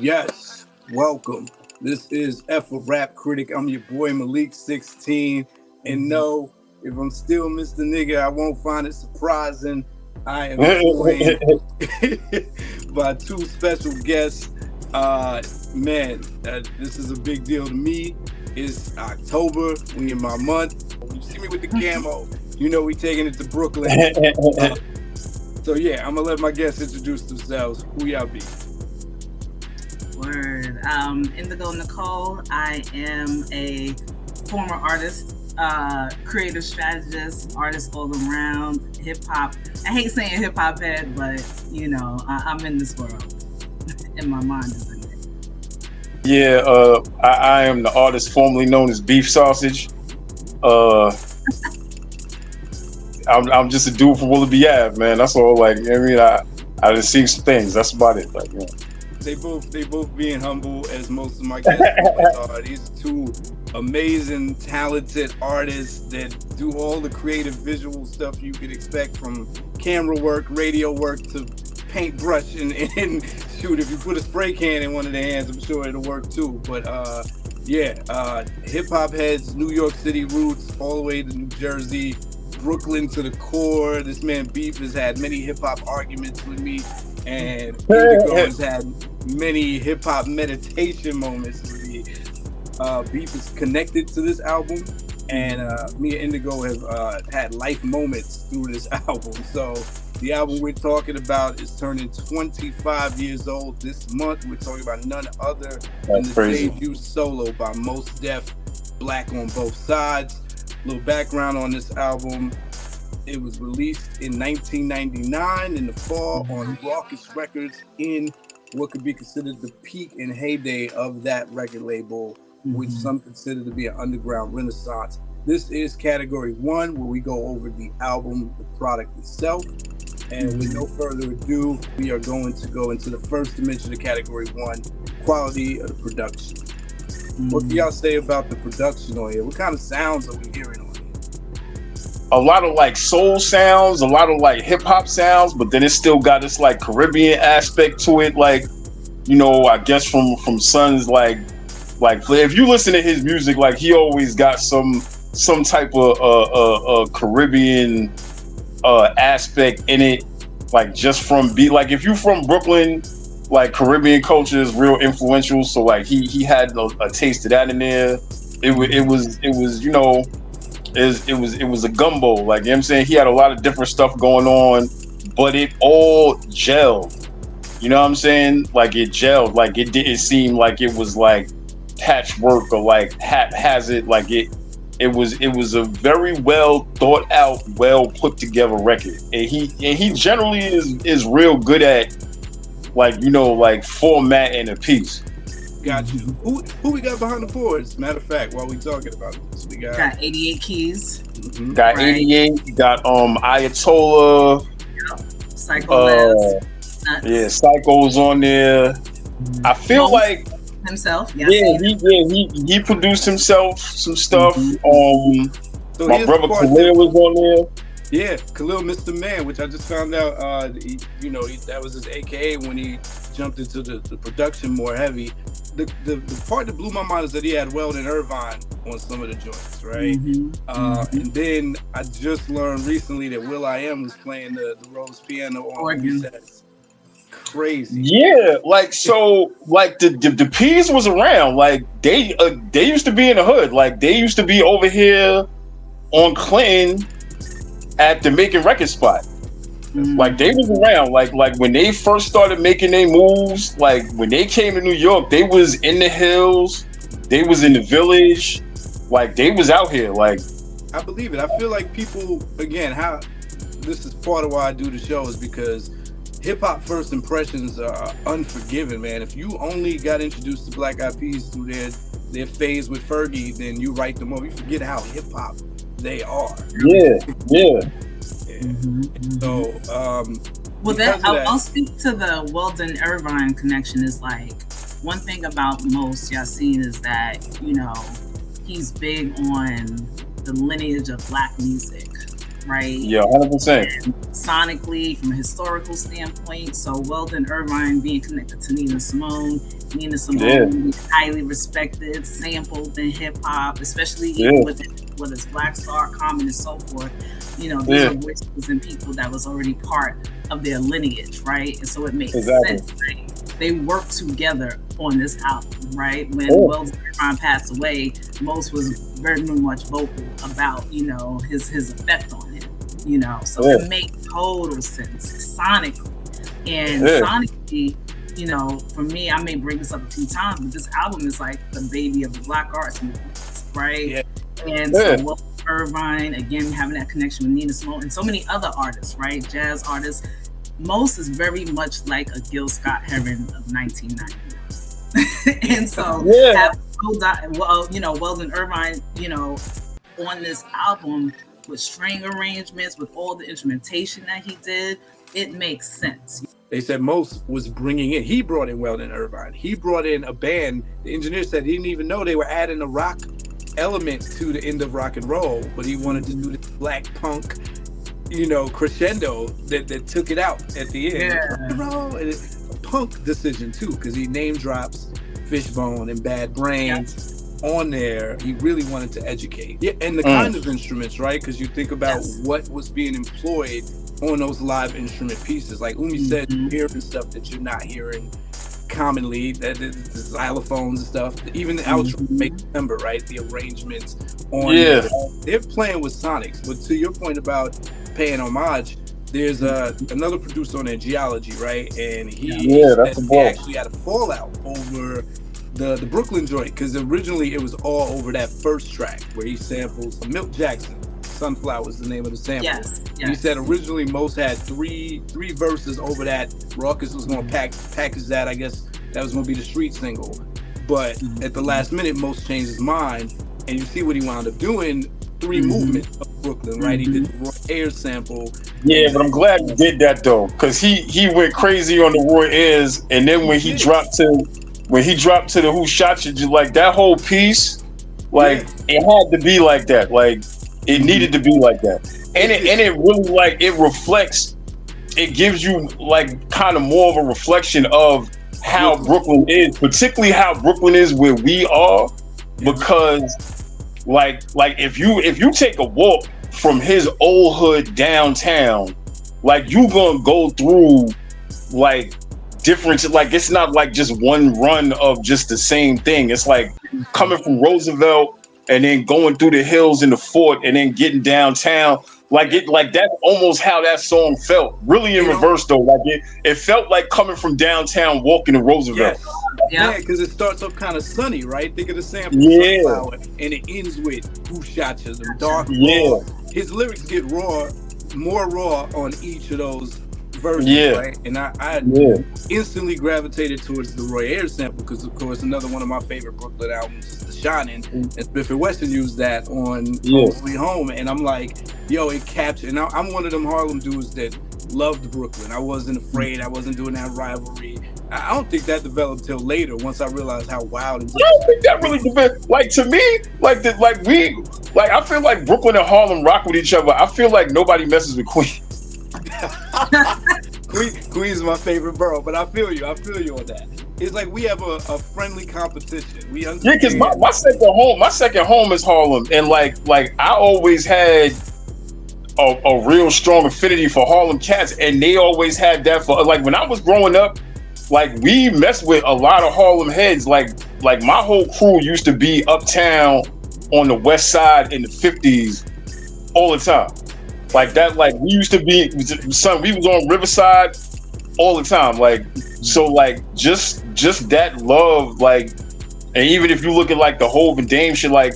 Yes, welcome. This is F a Rap Critic. I'm your boy Malik 16. And no, if I'm still Mr. Nigga, I won't find it surprising. I am joined by two special guests. This is a big deal to me. It's October. We in my month. When you see me with the camo, you know we taking it to Brooklyn. So yeah, I'm gonna let my guests introduce themselves. Who y'all be? Word. Indigo Nicole. I am a former artist, creative strategist, artist all around, hip hop. I hate saying hip hop head, but you know, I'm in this world, and my mind is in it. Yeah, I am the artist formerly known as Beef Sausage. I'm just a dude from Willoughby Ave, man. That's all. Like, I mean, I just seen some things. That's about it. Like, yeah. They both being humble, as most of my guests are. These are two amazing, talented artists that do all the creative visual stuff you could expect, from camera work, radio work, to paintbrush and shoot. If you put a spray can in one of their hands, I'm sure it'll work too. But hip hop heads, New York City roots, all the way to New Jersey, Brooklyn to the core. This man Beef has had many hip hop arguments with me, and Indigo has had many hip hop meditation moments with me. Beef is connected to this album, and me and Indigo have had life moments through this album. So the album we're talking about is turning 25 years old this month. We're talking about none other than the debut solo by Mos Def, Black on Both Sides. A little background on this album. It was released in 1999 in the fall on Raucous Records, in what could be considered the peak and heyday of that record label, which some consider to be an underground renaissance. This is category 1, where we go over the album, the product itself. And with no further ado, we are going to go into the first dimension of category 1, quality of the production. What do y'all say about the production on here? What kind of sounds are we hearing on here? A lot of like soul sounds, a lot of like hip hop sounds, but then it's still got this like Caribbean aspect to it. Like, you know, I guess from Son's like if you listen to his music, like he always got some type of Caribbean aspect in it. Like just from like if you from Brooklyn, like Caribbean culture is real influential. So like he had a taste of that in there. It was you know. It was a gumbo, like, you know what I'm saying? He had a lot of different stuff going on, but it all gelled. You know what I'm saying? Like it gelled. Like it didn't seem like it was like patchwork or like haphazard. Like it was a very well thought out, well put together record. And he generally is real good at, like, you know, like formatting a piece. Got you. Who we got behind the boards? Matter of fact, while we talking about this, we got 88 Keys. Got 88. We got Ayatollah. Psycho. Psycho's on there. I feel like himself. He produced himself some stuff. So my brother Khalil was on there. Yeah, Khalil, Mr. Man, which I just found out. That was his AKA when he jumped into the production more heavy. The part that blew my mind is that he had Weldon Irvine on some of the joints, right? And then I just learned recently that Will.i.am was playing the Rose piano on resets. Crazy. Yeah, like, so like the P's was around. Like they used to be in the hood. Like they used to be over here on Clinton at the Making Record spot. Like they was around, like when they first started making their moves, like when they came to New York, they was in the hills, they was in the village, like they was out here. Like, I believe it. I feel like people, again, how this is part of why I do the show, is because hip hop first impressions are unforgiving, man. If you only got introduced to Black Eyed Peas through their phase with Fergie, then you write them off. You forget how hip hop they are. Yeah. So, I'll speak to the Weldon Irvine connection. Is like, one thing about Mos Yasin is that, you know, he's big on the lineage of Black music, right? Yeah, 100%. Sonically, from a historical standpoint. So Weldon Irvine being connected to Nina Simone being highly respected, sampled in hip hop, especially even with whether it's Black Star, Common, and so forth. You know, these are voices and people that was already part of their lineage, right? And so it makes sense. Right? They worked together on this album, right? When Weldon Irvine passed away, Most was very much vocal about, you know, his effect on him. You know, so it makes total sense sonically. And sonically, you know, for me, I may bring this up a few times, but this album is like the baby of the Black arts movement, right? Yeah. And so Weldon Irvine, again, having that connection with Nina Simone and so many other artists, right? Jazz artists. Most is very much like a Gil Scott-Heron of 1990. And so, you know, Weldon Irvine, you know, on this album with string arrangements, with all the instrumentation that he did, it makes sense. They said Most was bringing in, he brought in Weldon Irvine. He brought in a band. The engineer said he didn't even know they were adding a rock element to the end of rock and roll, but he wanted to do this black punk, you know, crescendo that took it out at the end. Yeah. A punk decision too, because he name drops Fishbone and Bad Brains on there. He really wanted to educate. Yeah, and the kind of instruments, right? Because you think about what was being employed on those live instrument pieces. Like Umi said, you're hearing stuff that you're not hearing commonly, the xylophones and stuff. Even the outro makes remember, right? The arrangements on they're playing with sonics. But to your point about paying homage, there's another producer on there, Geology, right? And he actually had a fallout over the Brooklyn joint, because originally it was all over that first track where he samples Milt Jackson. Sunflower is the name of the sample. Yes. He said originally Most had three verses over that. Rawkus was going to package that. I guess that was going to be the street single. But at the last minute, Most changed his mind, and you see what he wound up doing. 3 movements of Brooklyn, right? He did the Roy Ayers sample. Yeah, but I'm glad he did that though, because he went crazy on the Roy Ayers, and then when he dropped to the Who Shot You, like that whole piece, like it had to be like that, like it needed to be like that, and it really, like, it reflects, it gives you like kind of more of a reflection of how Brooklyn is, particularly how Brooklyn is where we are, because like if you take a walk from his old hood downtown, like you gonna go through like different, like it's not like just one run of just the same thing. It's like coming from Roosevelt and then going through the hills in the fort and then getting downtown. Like that's almost how that song felt. Really in reverse though. Like it felt like coming from downtown walking to Roosevelt. Yeah, because it starts off kind of sunny, right? Think of the sample, Sunflower, and it ends with Who Shot You, them dark raw. His lyrics get more raw on each of those versions, right? And I instantly gravitated towards the Roy Ayers sample, because of course another one of my favorite Brooklyn albums is The Shining, and Smith & Wesson used that on Sweet Home, and I'm like, yo, it captured. And I'm one of them Harlem dudes that loved Brooklyn. I wasn't afraid. I wasn't doing that rivalry. I don't think that developed till later, once I realized how wild and I don't think that really developed. Like, to me, I feel like Brooklyn and Harlem rock with each other. I feel like nobody messes with Queens. Queens is my favorite borough, but I feel you on that. It's like we have a friendly competition. Because my second home is Harlem, and like I always had a real strong affinity for Harlem cats, and they always had that for, like, when I was growing up, like we messed with a lot of Harlem heads. Like my whole crew used to be uptown on the west side in the 50s all the time. Like that, like we used to be, we was on Riverside all the time. Like, so like just that love, like, and even if you look at like the Hove and Dame shit, like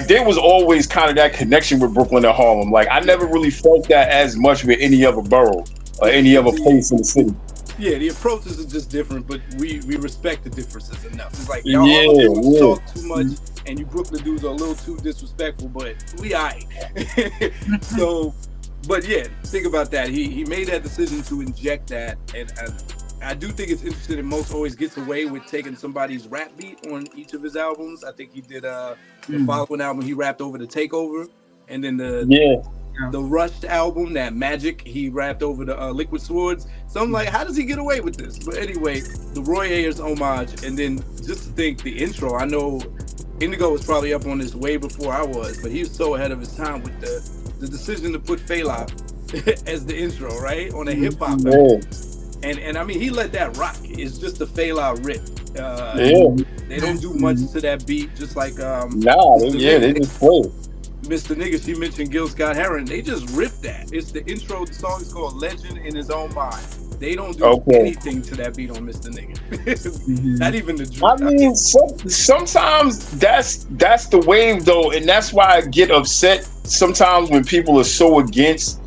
there was always kind of that connection with Brooklyn and Harlem. Like I never really felt that as much with any other borough or any other place in the city. Yeah, the approaches are just different, but we respect the differences enough. It's like y'all dudes talk too much, and you Brooklyn dudes are a little too disrespectful, but we aight. So, but yeah, think about that. He made that decision to inject that, and I do think it's interesting that Most always gets away with taking somebody's rap beat on each of his albums. I think he did the following album, he rapped over the Takeover, and then the the Rushed album, that Magic, he rapped over the Liquid Swords. So I'm like, how does he get away with this? But anyway, the Roy Ayers homage, and then just to think the intro. I know Indigo was probably up on this way before I was, but he was so ahead of his time with the decision to put Fela as the intro, right, on a hip hop album. And I mean, he let that rock. It's just a Fela rip. They don't do much to that beat, just like they just play. Mr. Nigga, she mentioned Gil Scott Heron. They just ripped that. It's the intro. The song is called Legend in His Own Mind. They don't do anything to that beat on Mr. Nigga. Not even the I mean, sometimes that's the wave though, and that's why I get upset sometimes when people are so against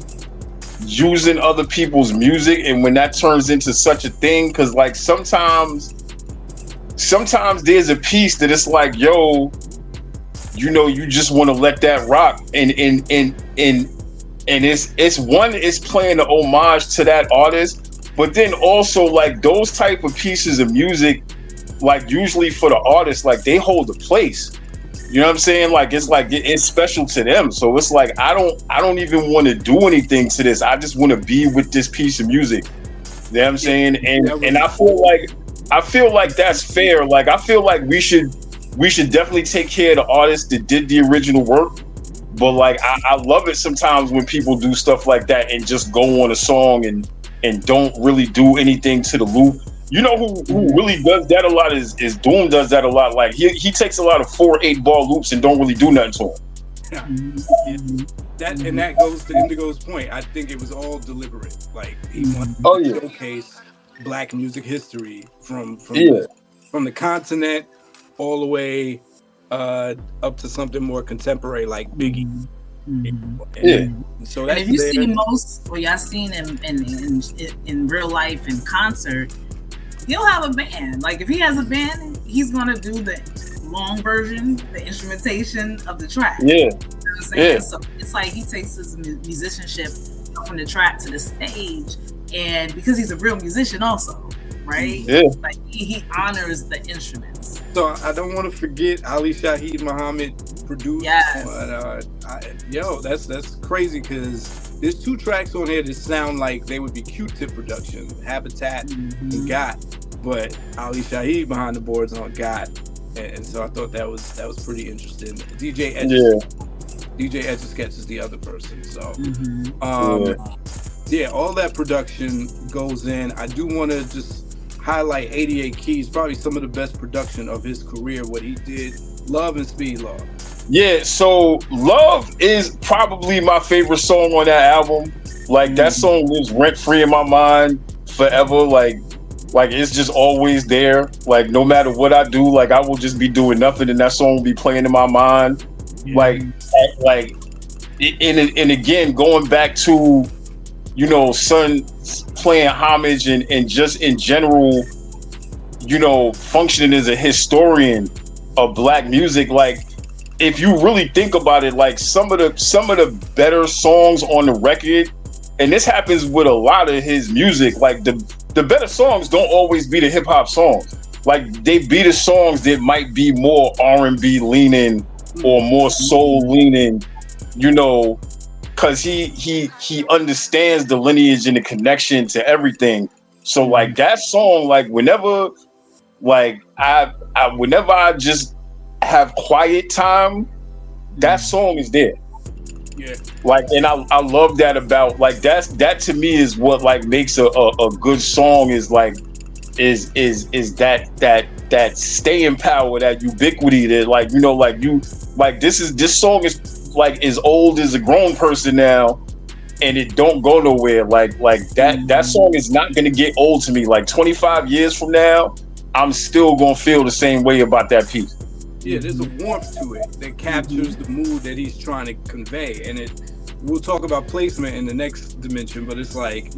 using other people's music, and when that turns into such a thing, because like sometimes there's a piece that it's like, yo, you know, you just want to let that rock, and it's playing the homage to that artist, but then also like those type of pieces of music, like usually for the artist, like they hold a place. You know what I'm saying? Like it's special to them. So it's like I don't even want to do anything to this. I just want to be with this piece of music. You know what I'm saying? And I feel like that's fair. Like I feel like we should definitely take care of the artists that did the original work. But like I love it sometimes when people do stuff like that and just go on a song and don't really do anything to the loop. You know who really does that a lot is Doom. Does that a lot. Like he takes a lot of 4-8 bar loops and don't really do nothing to them. That goes to Indigo's point. I think it was all deliberate. Like he wanted to showcase Black music history from the continent all the way up to something more contemporary like Biggie. So that's, and if you see most, or y'all seen him in real life in concert, he'll have a band. Like if he has a band, he's gonna do the long version, the instrumentation of the track. You know what I'm saying? So it's like he takes his musicianship from the track to the stage, and because he's a real musician also, right? Like he honors the instruments. So I don't want to forget Ali Shaheed Muhammad produced. That's crazy because there's 2 tracks on here that sound like they would be Q-Tip production, Habitat and Got, but Ali Shaheed behind the boards on Got, and so I thought that was pretty interesting. DJ Etch a Sketch is the other person. So all that production goes in. I do want to just highlight 88 Keys, probably some of the best production of his career, what he did. Love and Speed Law. Yeah, so Love is probably my favorite song on that album. Like that song lives rent free in my mind forever. Like it's just always there. Like no matter what I do, like I will just be doing nothing and that song will be playing in my mind. And again, going back to, you know, Son playing homage and just in general, you know, functioning as a historian of Black music. Like if you really think about it, like some of the better songs on the record, and this happens with a lot of his music, like the better songs don't always be the hip hop songs. Like they be the songs that might be more R&B leaning or more soul leaning, you know, because he understands the lineage and the connection to everything. So like that song, like whenever I just have quiet time, that song is there. Like, and I love that about, like, that to me is what like makes a good song, is like is that staying power, that ubiquity, that like, you know, like you, like this song is like as old as a grown person now and it don't go nowhere. Like that song is not gonna get old to me. Like 25 years from now, I'm still gonna feel the same way about that piece. Yeah, there's a warmth to it that captures the mood that he's trying to convey. And we'll talk about placement in the next dimension, but it's like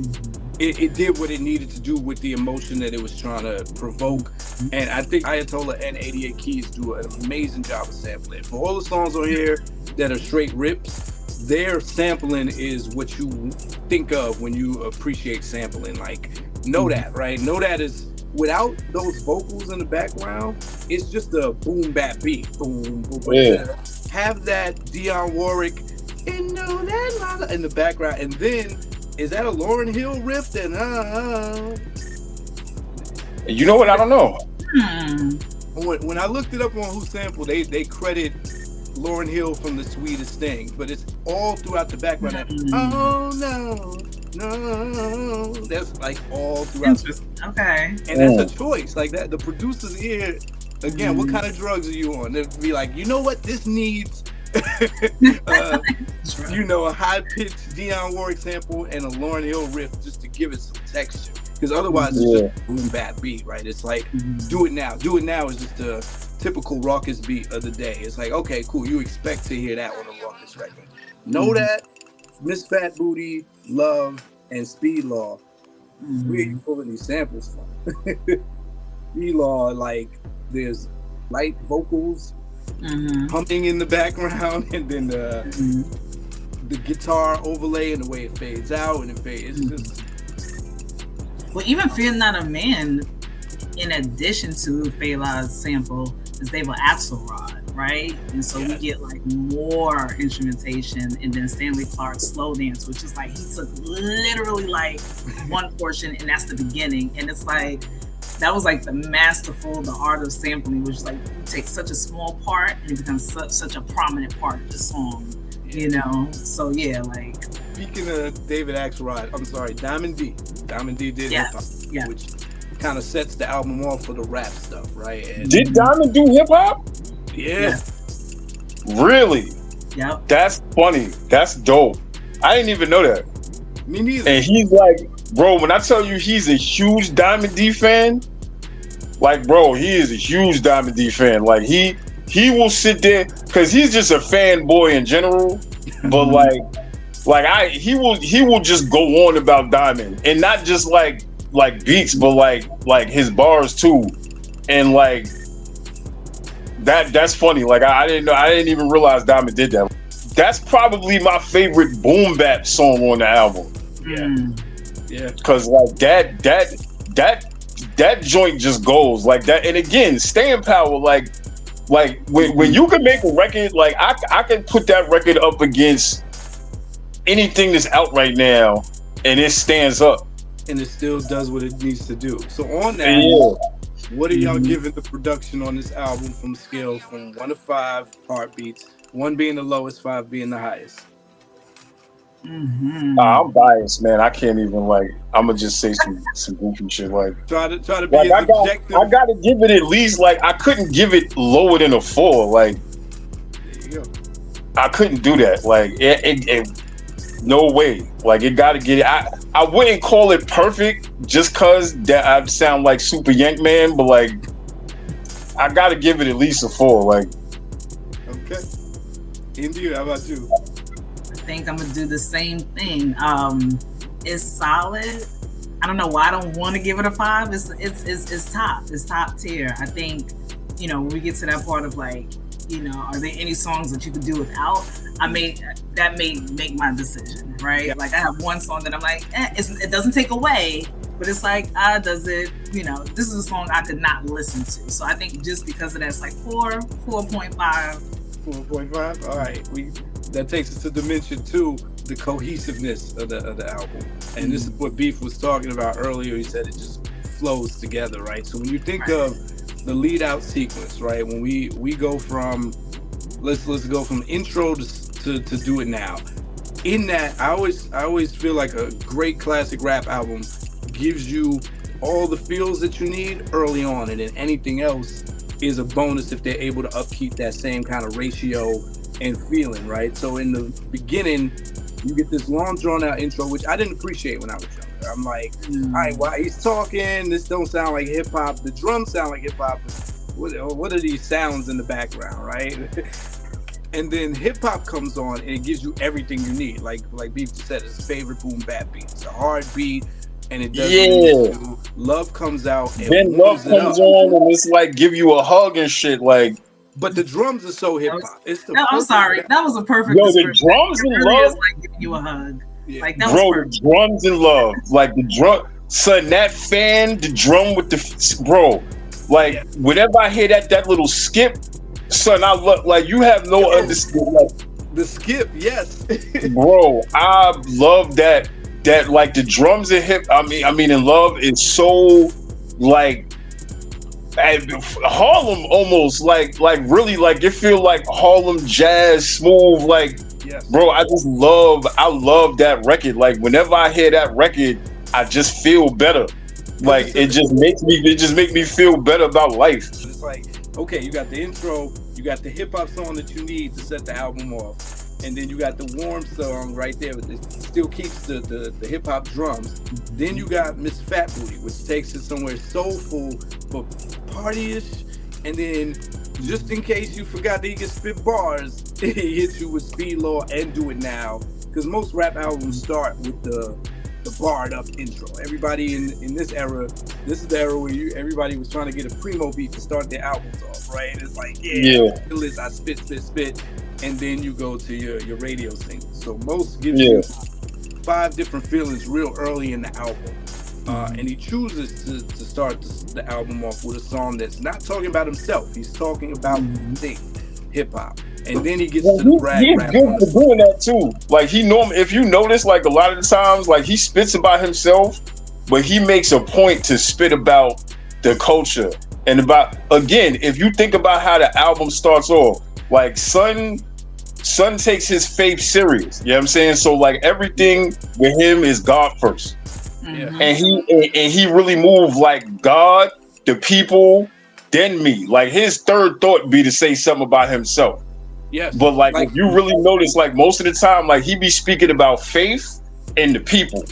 it did what it needed to do with the emotion that it was trying to provoke. And I think Ayatollah and 88 Keys do an amazing job of sampling. For all the songs on here that are straight rips, their sampling is what you think of when you appreciate sampling. Like, know that, right? Know that is, without those vocals in the background, it's just a boom bap beat. Boom, boom, boom. Yeah. Have that Dionne Warwick and know that in the background, and then is that a Lauryn Hill riff? Then You know what? I don't know. When I looked it up on Who Sampled, they credit Lauryn Hill from The Sweetest Thing, but it's all throughout the background. Oh no, that's like all throughout. Okay, and that's a choice like that. The producer's here again. What kind of drugs are you on? They'd be like, you know what, this needs. You know, a high-pitched Dionne Warwick sample and a Lauryn Hill riff just to give it some texture. Because otherwise, it's just a boom bap beat, right? It's like, do it now. Do it now is just a typical raucous beat of the day. It's like, okay, cool. You expect to hear that on a raucous record. Know that Miss Fat Booty, Love, and Speed Law. Where are you pulling these samples from? Speed Law, like, there's light vocals, humming in the background, and then the guitar overlay and the way it fades out and it fades. It's just. Well, even Fear Not a Man, in addition to Fela's sample, is David Axelrod, right? And so we get like more instrumentation, and then Stanley Clarke's Slow Dance, which is like he took literally like one portion, and that's the beginning, and it's like that was like the masterful, the art of sampling, which is like you take such a small part and it becomes such a prominent part of the song, you know? So yeah, like. Speaking of David Axelrod, I'm sorry, Diamond D. Diamond D did hip hop, which kind of sets the album off for the rap stuff, right? And did Diamond do hip hop? Yeah. Really? Yep. That's funny. That's dope. I didn't even know that. Me neither. And he's like, bro, when I tell you he's a huge Diamond D fan, like, bro, he is a huge Diamond D fan. Like, he will sit there, because he's just a fanboy in general, but he will just go on about Diamond, and not just like beats, but like his bars too, and like that's funny. Like I didn't even realize Diamond did that. That's probably my favorite boom bap song on the album. Yeah. Because like that joint just goes like that, and again, staying power. Like when you can make a record, like I can put that record up against anything that's out right now, and it stands up. And it still does what it needs to do. So on that, what are y'all giving the production on this album from scale from 1 to 5 heartbeats? 1 being the lowest, 5 being the highest. I'm biased, man. I can't even I'm gonna just say some goofy shit. Try to be as objective. I gotta give it at least I couldn't give it lower than a 4. There you go. I couldn't do that. It no way. It gotta get it. I wouldn't call it perfect just cause that I sound like Super Yank Man, but I gotta give it at least a 4. Okay. Indy, how about you? I think I'm gonna do the same thing. It's solid. I don't know why I don't want to give it a 5. It's top. It's top tier. I think, when we get to that part of are there any songs that you could do without? That may make my decision, right? I have one song that I'm like, it doesn't take away, but it's does it? This is a song I could not listen to. So I think just because of that, it's 4.5. 4.5. All right, that takes us to dimension 2, the cohesiveness of the album, and this is what Beef was talking about earlier. He said it just flows together, right? So when you think of the lead out sequence, right? When we go from let's go from intro to do it now. In that, I always feel like a great classic rap album gives you all the feels that you need early on, and then anything else is a bonus if they're able to upkeep that same kind of ratio and feeling, right? So in the beginning, you get this long drawn out intro, which I didn't appreciate when I was younger. I'm like, all right, why he's talking? This don't sound like hip hop. The drums sound like hip hop. What are these sounds in the background, right? And then hip hop comes on and it gives you everything you need. Like Beef just said, it's his favorite boom bap beat. It's a hard beat, and it does. Love comes out. And then Love comes on and it's give you a hug and shit. But the drums are so hip hop. I'm sorry, that was a perfect. Yo, the drums in Love, giving you a hug. Yeah. That was perfect. The drums in Love, the drum, son, that fan, the drum with the bro, whenever I hear that little skip, son, I look you have no understanding. The skip, yes. Bro, I love that. That like the drums in hip. I mean, in love is so like Harlem almost like really like it feel like Harlem jazz smooth like. Yes. Bro, I love that record. Like whenever I hear that record, I just feel better. Like it just makes me feel better about life. It's like, okay, you got the intro, you got the hip hop song that you need to set the album off, and then you got the warm song right there, but it still keeps the hip hop drums. Then you got Miss Fat Booty, which takes it somewhere soulful but partyish, and then just in case you forgot that he can spit bars, he hits you with Speed Law and Do It Now, because most rap albums start with the barred up intro. Everybody in this era, this is the era where everybody was trying to get a primo beat to start their albums off, right? And it's like, I spit, and then you go to your radio single. So most gives you 5 different feelings real early in the album. And he chooses to start the album off with a song that's not talking about himself. He's talking about hip hop. And then he gets to the brag rap. He's good for doing that too. Like if you notice, like a lot of the times, like he spits about himself, but he makes a point to spit about the culture and about, again, if you think about how the album starts off, like Son takes his faith serious. You know what I'm saying? So like everything with him is God first. Yeah. And he really moved like God, the people, then me. Like his third thought be to say something about himself. Yes. But like if you really notice, like most of the time, like he be speaking about faith and the people.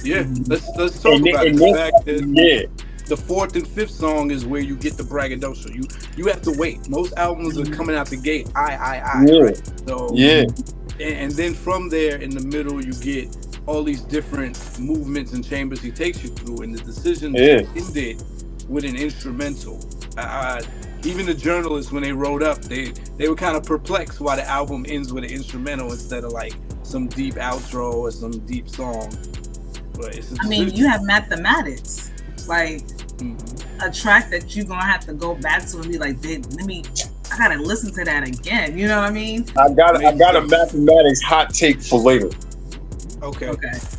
Yeah. Let's talk about it. The fact that the 4th and 5th song is where you get the braggadocio. You have to wait. Most albums are coming out the gate. Right? So and then from there in the middle you get all these different movements and chambers he takes you through, and the decision to end it with an instrumental. Even the journalists, when they wrote up, they were kind of perplexed why the album ends with an instrumental instead of like some deep outro or some deep song. But I mean, you have mathematics, like a track that you're gonna have to go back to and be like, I gotta listen to that again. You know what I mean? I got a mathematics hot take for later. Okay.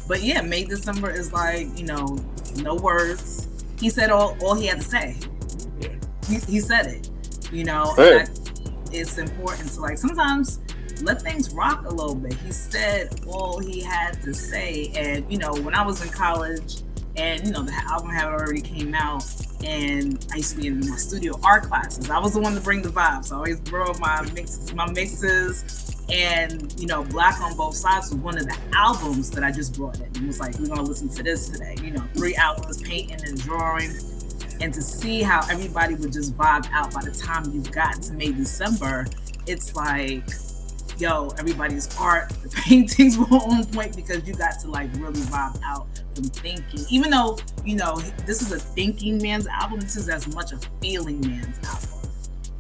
But yeah, May December is like, no words. He said all he had to say. Yeah. He said it. It's important to like sometimes let things rock a little bit. He said all he had to say. And when I was in college and the album had already came out, and I used to be in my studio art classes. I was the one to bring the vibes. I always brought my mixes. And Black on Both Sides was one of the albums that I just brought in. It was like, we're gonna listen to this today. 3 hours painting and drawing, and to see how everybody would just vibe out by the time you got to May December, it's like, everybody's art, the paintings were on point because you got to like really vibe out from thinking. Even though this is a thinking man's album, this is as much a feeling man's album.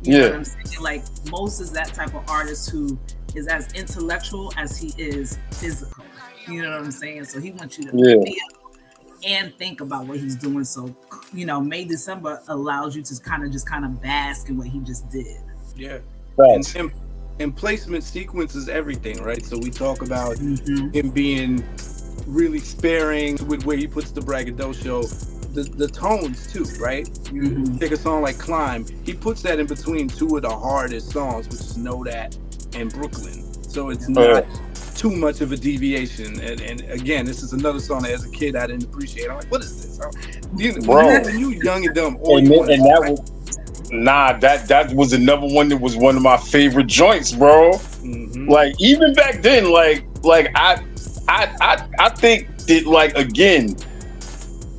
You know what I'm saying? Like Mos is that type of artist who is as intellectual as he is physical. You know what I'm saying? So he wants you to feel and think about what he's doing. So, May December allows you to kind of bask in what he just did. Yeah. And placement sequence is everything, right? So we talk about him being really sparing with where he puts the braggadocio. The tones too, right? You take a song like Climb, he puts that in between 2 of the hardest songs, which is Know That and Brooklyn. So it's not too much of a deviation. And again, this is another song that as a kid I didn't appreciate. I'm like, what is this? You young and dumb. That was another one that was one of my favorite joints, bro. Like even back then, like I think that like again.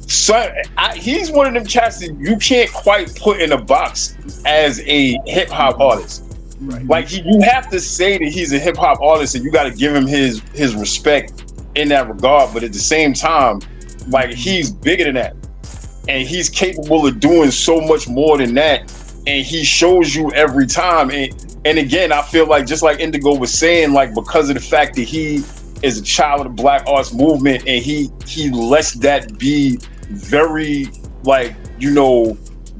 So he's one of them cats that you can't quite put in a box as a hip hop artist. Right. Like you have to say that he's a hip hop artist, and you got to give him his respect in that regard. But at the same time, like he's bigger than that, and he's capable of doing so much more than that. And he shows you every time. And again, I feel like just like Indigo was saying, like because of the fact that he is a child of the Black arts movement, and he lets that be very like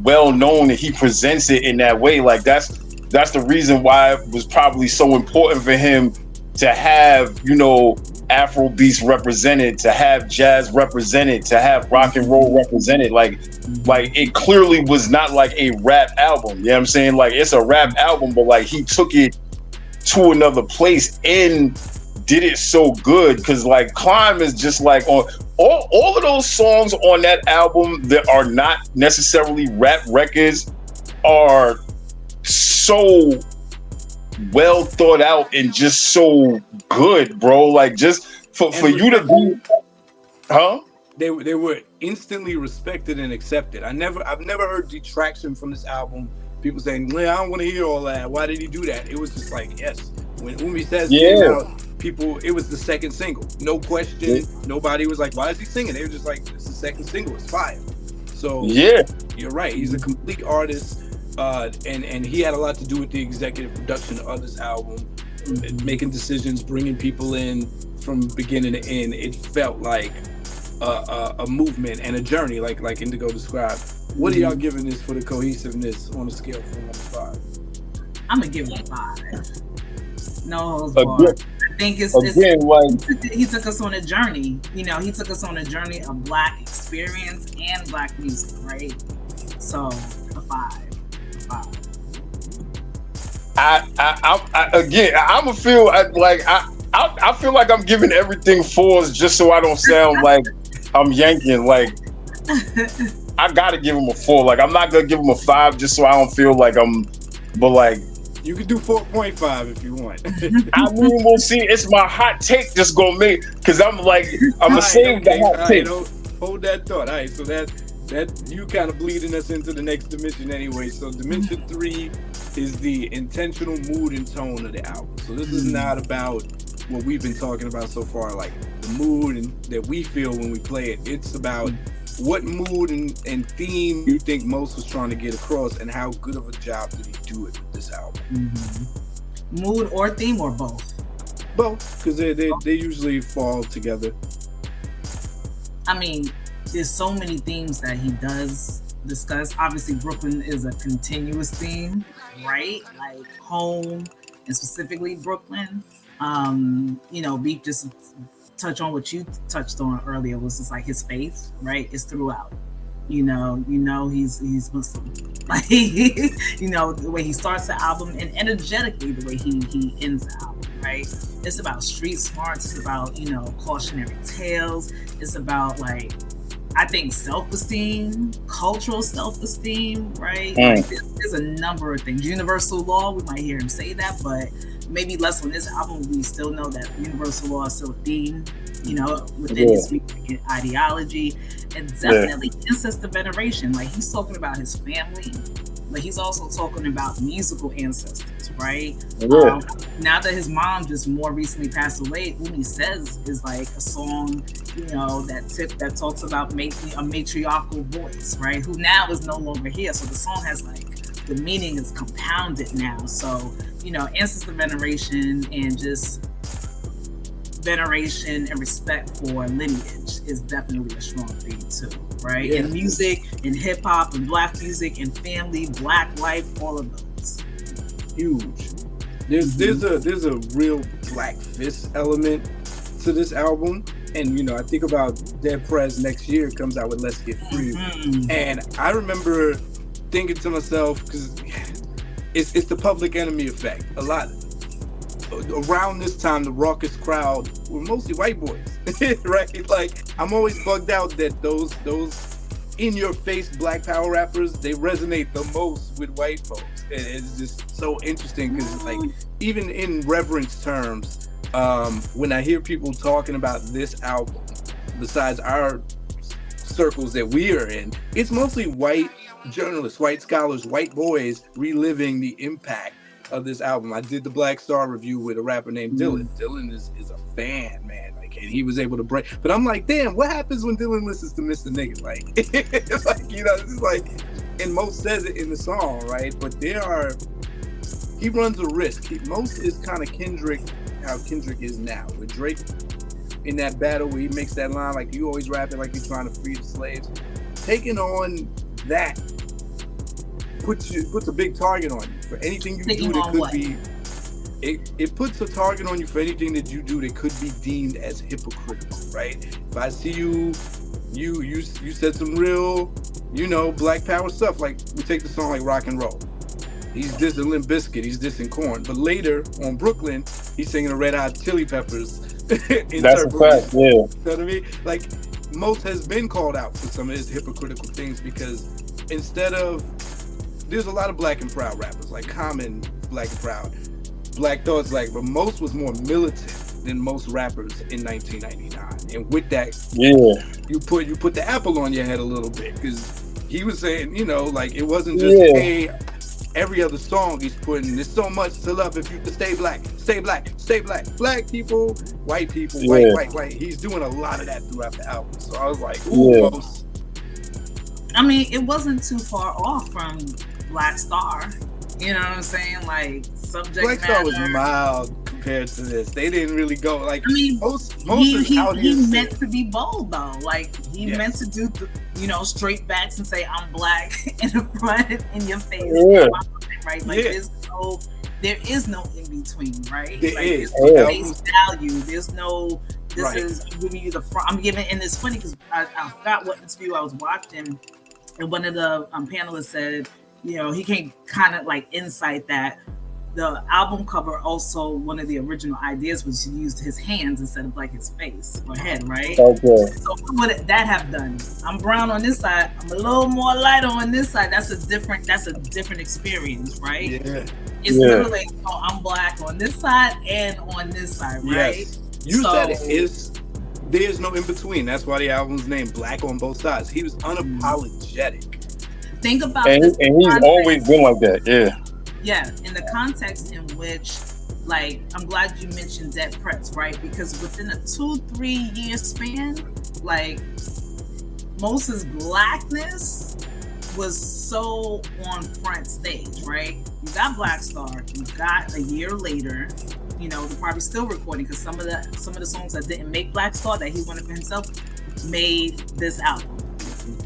well known, and he presents it in that way. Like that's the reason why it was probably so important for him to have, you know, Afro beats represented, to have jazz represented, to have rock and roll represented. Like it clearly was not like a rap album. You know what I'm saying? Like it's a rap album, but like he took it to another place and did it so good. Cause like Climb is just like on all of those songs on that album that are not necessarily rap records are so well thought out and just so good, bro. Like just for you to be, huh? They were instantly respected and accepted. I've never heard detraction from this album. People saying, "I don't want to hear all that. Why did he do that?" It was just like, yes. When Umi Says came out, people, it was the second single, no question. Nobody was like, "Why is he singing?" They were just like, "It's the second single. It's fire." So you're right. He's a complete artist. And he had a lot to do with the executive production of this album, making decisions, bringing people in from beginning to end. It felt like a movement and a journey, like Indigo described. What are y'all giving this for the cohesiveness on a scale from 1 to 5? I'm gonna give it a 5. No holds barred. I think it's he took us on a journey. You know, he took us on a journey of Black experience and Black music, right? So a 5. I'm a feel like I feel like I'm giving everything 4s just so I don't sound like I'm yanking. Like I gotta give him a 4. Like I'm not gonna give him a 5 just so I don't feel like I'm. But like you could do 4.5 if you want. I mean, we'll see. It's my hot take just gonna make because I'm gonna save the hot take. Hold that thought. All right, so that you kind of bleeding us into the next dimension anyway. So dimension 3 is the intentional mood and tone of the album. So this is not about what we've been talking about so far, like the mood that we feel when we play it. It's about what mood and theme you think Mos was trying to get across, and how good of a job did he do it with this album. Mood or theme or both? Both, because they usually fall together. I mean, there's so many themes that he does discuss. Obviously, Brooklyn is a continuous theme, right? Like home, and specifically Brooklyn. You know, Beef just touch on what you touched on earlier, was just like his faith, right? It's throughout. You know he's Muslim. Like you know, the way he starts the album and energetically the way he ends the album, right? It's about street smarts, it's about, you know, cautionary tales, it's about like, I think self-esteem, cultural self-esteem, right? Like there's a number of things. Universal law, we might hear him say that, but maybe less on this album. We still know that universal law is still a theme, you know, within his ideology. And definitely ancestor veneration. Like he's talking about his family, but he's also talking about musical ancestors, right? Now that his mom just more recently passed away, Umi Says is like a song, you know, that talks about a matriarchal voice, right? Who now is no longer here. So the song has like, the meaning is compounded now. So, you know, ancestor veneration and just veneration and respect for lineage is definitely a strong theme too, right? In music, in hip hop, and Black music, and family, Black life, all of those. Huge. There's a real Black fist element to this album, and you know, I think about Dead Prez next year comes out with Let's Get Free, and I remember thinking to myself, because it's the Public Enemy effect. A lot around this time, the raucous crowd were mostly white boys, right? Like I'm always bugged out that those in-your-face Black power rappers, they resonate the most with white folks. And it's just so interesting because, like, even in reverence terms, when I hear people talking about this album, besides our circles that we are in, it's mostly white journalists, white scholars, white boys reliving the impact of this album. I did the Black Star review with a rapper named Dylan. Dylan is a fan, man. Like, and he was able to break. But I'm like, damn, what happens when Dylan listens to Mr. Nigga? Like, like, you know, this is like, and Mos says it in the song, right? But he runs a risk. Mos is kind of Kendrick, how Kendrick is now. With Drake in that battle where he makes that line, like, you always rapping like you're trying to free the slaves. Taking on that puts a big target on you for anything you do that could be. it puts a target on you for anything that you do that could be deemed as hypocritical, right? If I see you said some real, Black Power stuff. Like we take the song like Rock and Roll. He's dissing Limp Bizkit, he's dissing Korn, but later on Brooklyn, he's singing the Red Hot Chili Peppers. That's a fact, yeah. You know what I mean? Like, Most has been called out for some of his hypocritical things because instead of, there's a lot of black and proud rappers, like Common, Black and Proud, Black Thought's like, but Most was more militant than most rappers in 1999. And with that, you put the apple on your head a little bit because he was saying, like it wasn't just hey. Every other song he's putting, there's so much to love if you stay black, stay black, stay black. Black people, white people, white. He's doing a lot of that throughout the album. So I was like, ooh, Most. I mean, it wasn't too far off from Black Star. You know what I'm saying? Like, subject Black matter. Star was mild compared to this. They didn't really go like. I mean, most is out here. He meant to be bold though. Like he meant to do, straight backs and say I'm black in the front, in your face, right? Like there is no in between, right? There like, is. There's no face value. There's no. This is I'm giving you the front. I'm giving, and it's funny because I forgot what interview I was watching, and one of the panelists said, he can kind of like insight that the album cover also one of the original ideas was to use his hands instead of like his face or head, right? Okay. So what would that have done? I'm brown on this side. I'm a little more light on this side. That's a different experience, right? Yeah. It's literally I'm black on this side and on this side, right? Yes. You said it is. There's no in between. That's why the album's named Black on Both Sides. He was unapologetic. Think about this. And he's always been like that, yeah. Yeah, in the context in which, like, I'm glad you mentioned Dead Press, right? Because within a 2-3 year span, like, Moses' blackness was so on front stage, right? You got Black Star, you got a year later, they're probably still recording because some of the songs that didn't make Black Star that he wanted for himself made this album.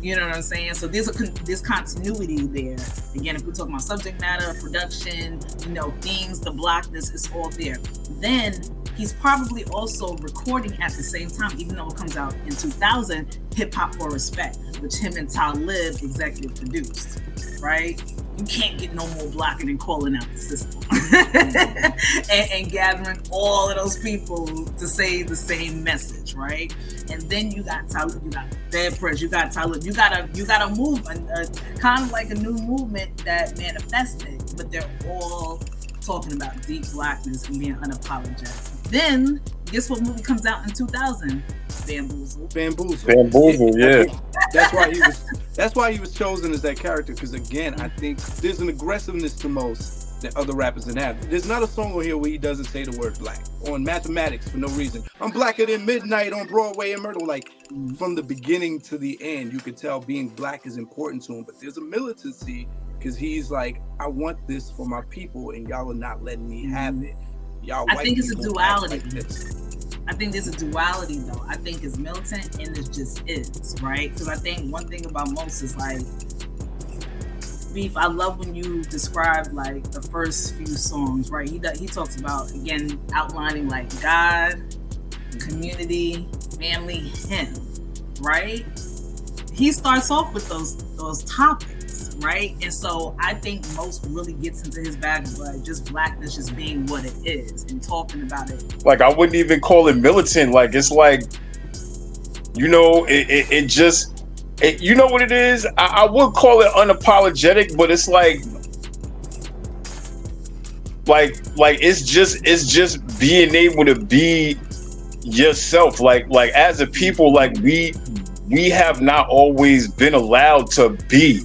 You know what I'm saying? So there's continuity there. Again, if we're talking about subject matter, production, themes, the blackness, it's all there. Then he's probably also recording at the same time, even though it comes out in 2000, Hip Hop for Respect, which him and Talib executive produced, right? You can't get no more blocking than calling out the system and gathering all of those people to say the same message, right? And then you got Talib, you got Dead Press, you got Talib, you got a movement, kind of like a new movement that manifested, but they're all talking about deep blackness and being unapologetic. Then guess what movie comes out in 2000? Bamboozle, yeah. That's why he was chosen as that character, because again, I think there's an aggressiveness to Most that other rappers didn't have. There's not a song on here where he doesn't say the word black. On Mathematics for no reason. I'm blacker than midnight on Broadway and Myrtle. Like, from the beginning to the end, you could tell being black is important to him, but there's a militancy because he's like, I want this for my people and y'all are not letting me have it. I think it's a duality. I think there's a duality though. I think it's militant and it just is, right? Because I think one thing about Most is like, Beef, I love when you describe like the first few songs, right? He talks about, again, outlining like God, community, family, him, right? He starts off with those topics, right? And so I think Most really gets into his bag of like just blackness just being what it is and talking about it. Like, I wouldn't even call it militant. Like, it's like, it just, you know what it is? I would call it unapologetic, but it's like it's just being able to be yourself. Like as a people, like we have not always been allowed to be.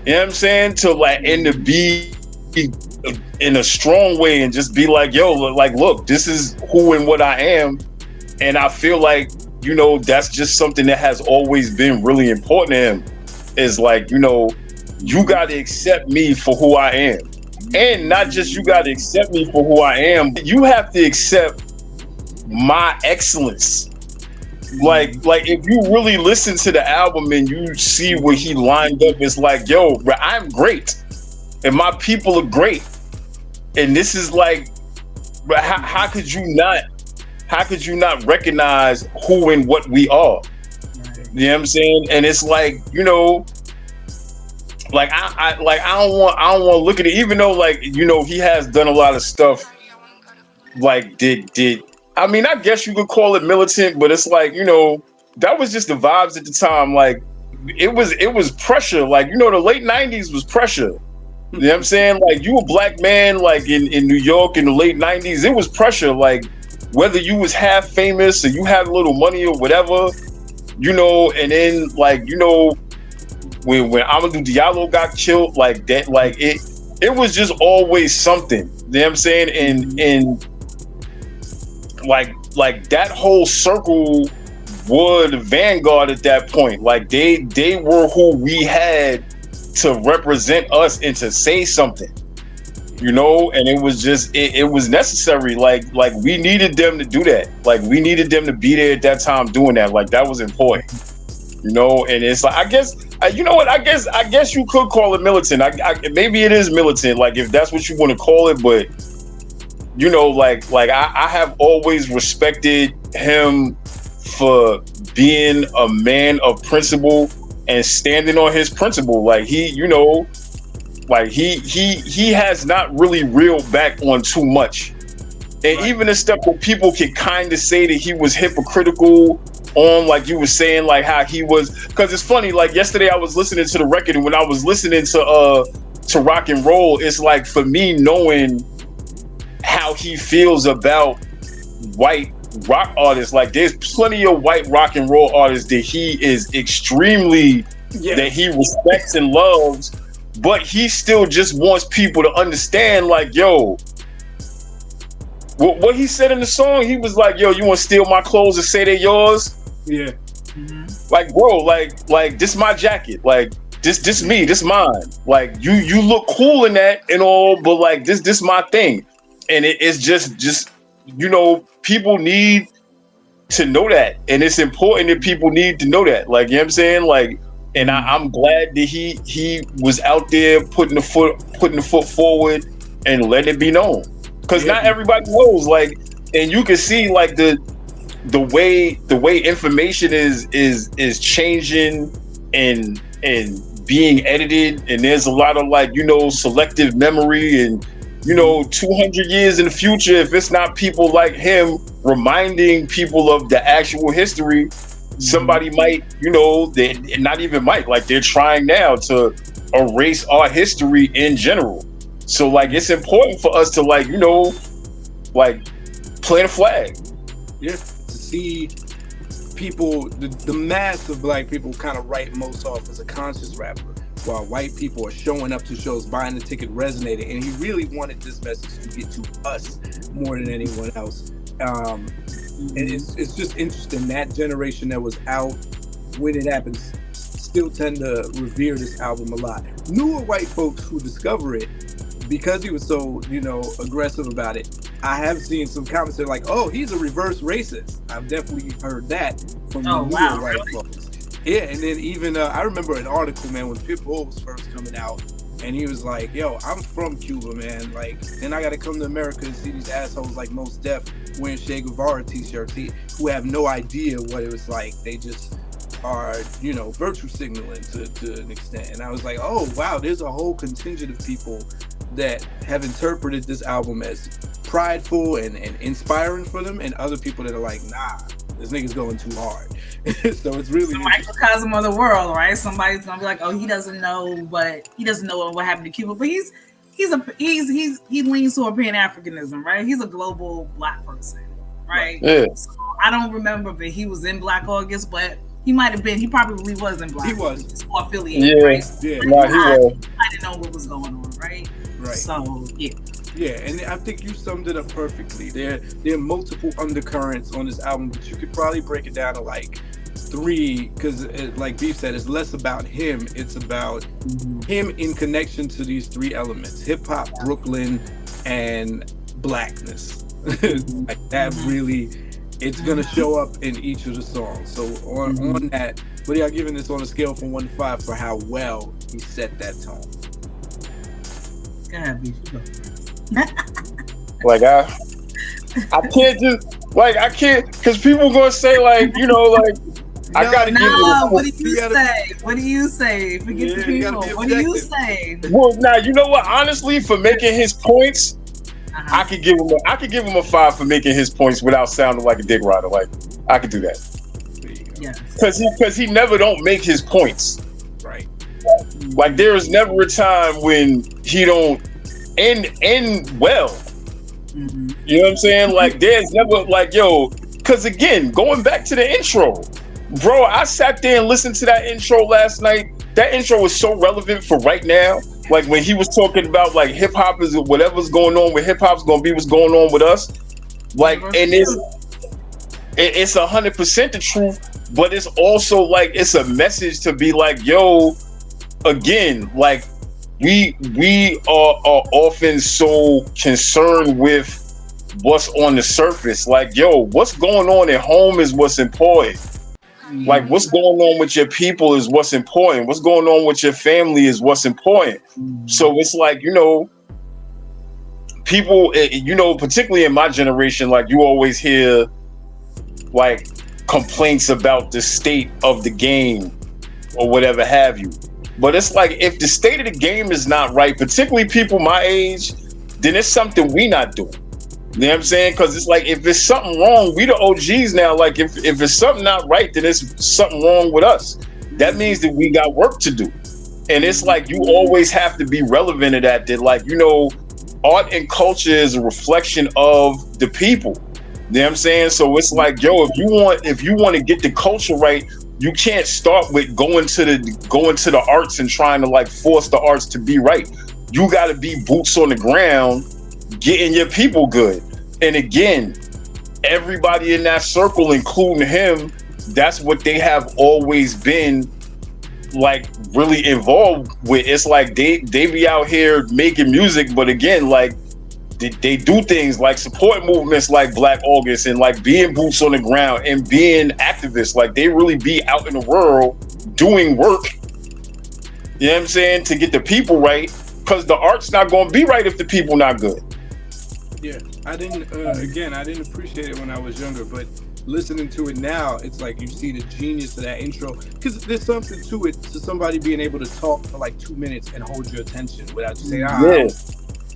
You know what I'm saying? To like, and to be in a strong way and just be like, yo, like, look, this is who and what I am. And I feel like, that's just something that has always been really important to him, is like, you got to accept me for who I am. And not just you got to accept me for who I am, you have to accept my excellence. Like if you really listen to the album and you see what he lined up, it's like, yo, I'm great and my people are great. And this is like, But how could you not? How could you not recognize who and what we are? Right. You know what I'm saying? And it's like, you know, like I don't want to look at it, even though, like, you know, he has done a lot of stuff. Like did I mean, I guess you could call it militant, but it's like, you know, that was just the vibes at the time. Like it was pressure. Like, you know, the late 90s was pressure. You know what I'm saying? Like, you a black man, like in New York in the late 90s, it was pressure. Like, whether you was half famous or you had a little money or whatever, you know, and then, like, you know, when Amadou Diallo got killed, like that, like it was just always something. You know what I'm saying? And like that whole circle were the vanguard at that point. Like they were who we had to represent us and to say something, you know. And it was just it was necessary. Like we needed them to do that. Like we needed them to be there at that time doing that. Like that was important, you know. And it's like, I guess, you know what, I guess you could call it militant. Maybe it is militant, like if that's what you want to call it. But you know, like I have always respected him for being a man of principle and standing on his principle. Like he, you know, like he has not really reeled back on too much. And Right. even the stuff that people can kind of say that he was hypocritical on, like you were saying, like how he was, because it's funny, like yesterday I was listening to the record, and when I was listening to rock and roll, it's like, for me, knowing how he feels about white rock artists, like there's plenty of white rock and roll artists that he is extremely, that he respects and loves, but he still just wants people to understand, like, yo, what he said in the song, he was like, yo, you want to steal my clothes and say they're yours? Yeah. Like, bro, like this my jacket, like this me, this mine. Like you look cool in that and all, but like this my thing. And it's just, you know, people need to know that, and it's important that people need to know that. Like, you know what I'm saying? Like, and I'm glad that he was out there putting the foot forward and letting it be known, because not everybody knows. Like, and you can see like the way information is changing and being edited, and there's a lot of, like, you know, selective memory. And you know, 200 years in the future, if it's not people like him reminding people of the actual history, somebody might, you know, they not even might, like they're trying now to erase our history in general. So like, it's important for us to, like, you know, like plant a flag. Yeah, to see people, the mass of black people kind of write most off as a conscious rapper, while white people are showing up to shows, buying the ticket, resonating. And he really wanted this message to get to us more than anyone else. And it's just interesting, that generation that was out when it happens still tend to revere this album a lot. Newer white folks who discover it, because he was so, you know, aggressive about it, I have seen some comments that are like, oh, he's a reverse racist. I've definitely heard that from the newer white folks. Yeah, and then even I remember an article, man, when Pitbull was first coming out, and he was like, yo, I'm from Cuba, man, like, and I gotta come to America and see these assholes like Mos Def wearing Che Guevara t-shirts, who have no idea what it was like. They just are, you know, virtue signaling to an extent. And I was like, oh wow, there's a whole contingent of people that have interpreted this album as prideful and inspiring for them, and other people that are like, nah, this nigga's going too hard. So it's really a microcosm of the world, right? Somebody's gonna be like, oh, he doesn't know what happened to Cuba, but he leans toward Pan-Africanism, right? He's a global black person, right? Yeah. So I don't remember if he was in Black August, but he might have been. He probably was in Black. He was. August, or affiliated, right? Yeah. Nah, he was. I didn't know what was going on, right? Right. So yeah. Yeah, and I think you summed it up perfectly. There are multiple undercurrents on this album, but you could probably break it down to like 3, because like Beef said, it's less about him, it's about him in connection to these 3 elements: hip-hop, Brooklyn, and blackness. Like that really, it's gonna show up in each of the songs. So on that, what are y'all giving this on a scale from 1 to 5 for how well he set that tone? Go ahead, Beef. Like I can't just like I can't because people gonna say like like I gotta give No, what it. do you say? What do you say? Forget the people. What do you say? Well, now you know what? Honestly, for making his points, I Uh-huh. could give him. I could give him a 5 for making his points without sounding like a dick rider. Like I could do that Yes. because he never don't make his points. Right. Like there is never a time when he don't end well. Mm-hmm. You know what I'm saying? Like there's never like because again, going back to the intro, bro, I sat there and listened to that intro last night. That intro was so relevant for right now. Like when he was talking about like hip hop is whatever's going on with hip hop's gonna be what's going on with us. Like and it's 100% the truth, but it's also like it's a message to be like, again, like we are often so concerned with what's on the surface. Like, what's going on at home is what's important. Like, what's going on with your people is what's important. What's going on with your family is what's important. So it's like, people, particularly in my generation, like you always hear like complaints about the state of the game or whatever have you. But it's like if the state of the game is not right, particularly people my age, then it's something we not doing. You know what I'm saying? Because it's like if there's something wrong, we the OGs now. Like if it's something not right, then it's something wrong with us. That means that we got work to do. And it's like you always have to be relevant to that. That like art and culture is a reflection of the people. You know what I'm saying? So it's like if you want to get the culture right, you can't start with going to the arts and trying to like force the arts to be right. You got to be boots on the ground, getting your people good. And again, everybody in that circle, including him, that's what they have always been like really involved with. It's like they be out here making music, but again, like they do things like support movements like Black August and like being boots on the ground and being activists. Like they really be out in the world doing work, you know what I'm saying, to get the people right, because the art's not going to be right if the people not good. Yeah, I didn't appreciate it when I was younger, but listening to it now, it's like you see the genius of that intro, because there's something to it, to somebody being able to talk for like 2 minutes and hold your attention without you saying,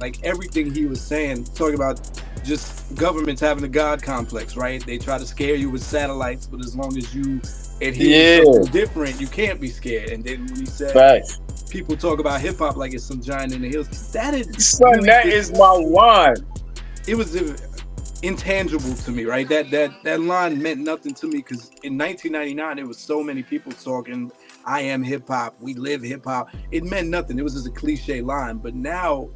like everything he was saying, talking about just governments having a God complex, right? They try to scare you with satellites, but as long as you adhere to something different, you can't be scared. And then when he said, people talk about hip hop like it's some giant in the hills, that is my line. It was intangible to me, right? That line meant nothing to me because in 1999 there was so many people talking, I am hip hop, we live hip hop. It meant nothing. It was just a cliche line. But now,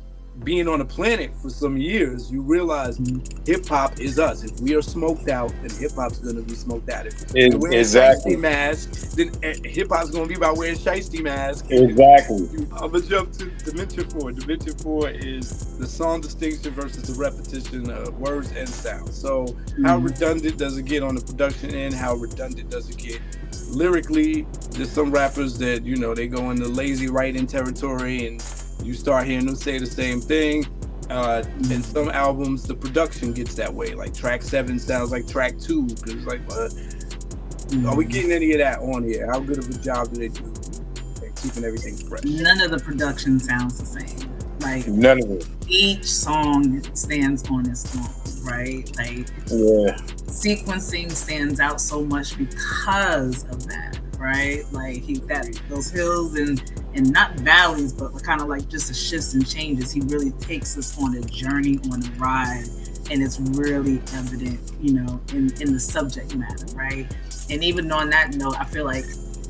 being on the planet for some years, you realize hip hop is us. If we are smoked out, then hip hop's gonna be smoked out. If we're wearing shiesty masks, then hip hop's gonna be about wearing shiesty masks. Exactly. I'm gonna jump to Dimension 4. Dimension 4 is the song distinction versus the repetition of words and sounds. So how redundant does it get on the production end? How redundant does it get lyrically? There's some rappers that they go into lazy writing territory and you start hearing them say the same thing. In some albums, the production gets that way. Like track 7 sounds like track 2 because like, what? Are we getting any of that on here? How good of a job do they do at keeping everything fresh? None of the production sounds the same. Like none of it. Each song stands on its own, right? Like sequencing stands out so much because of that. Right, like he got those hills and not valleys, but kind of like just the shifts and changes. He really takes us on a journey, on a ride, and it's really evident, in the subject matter, right? And even on that note, I feel like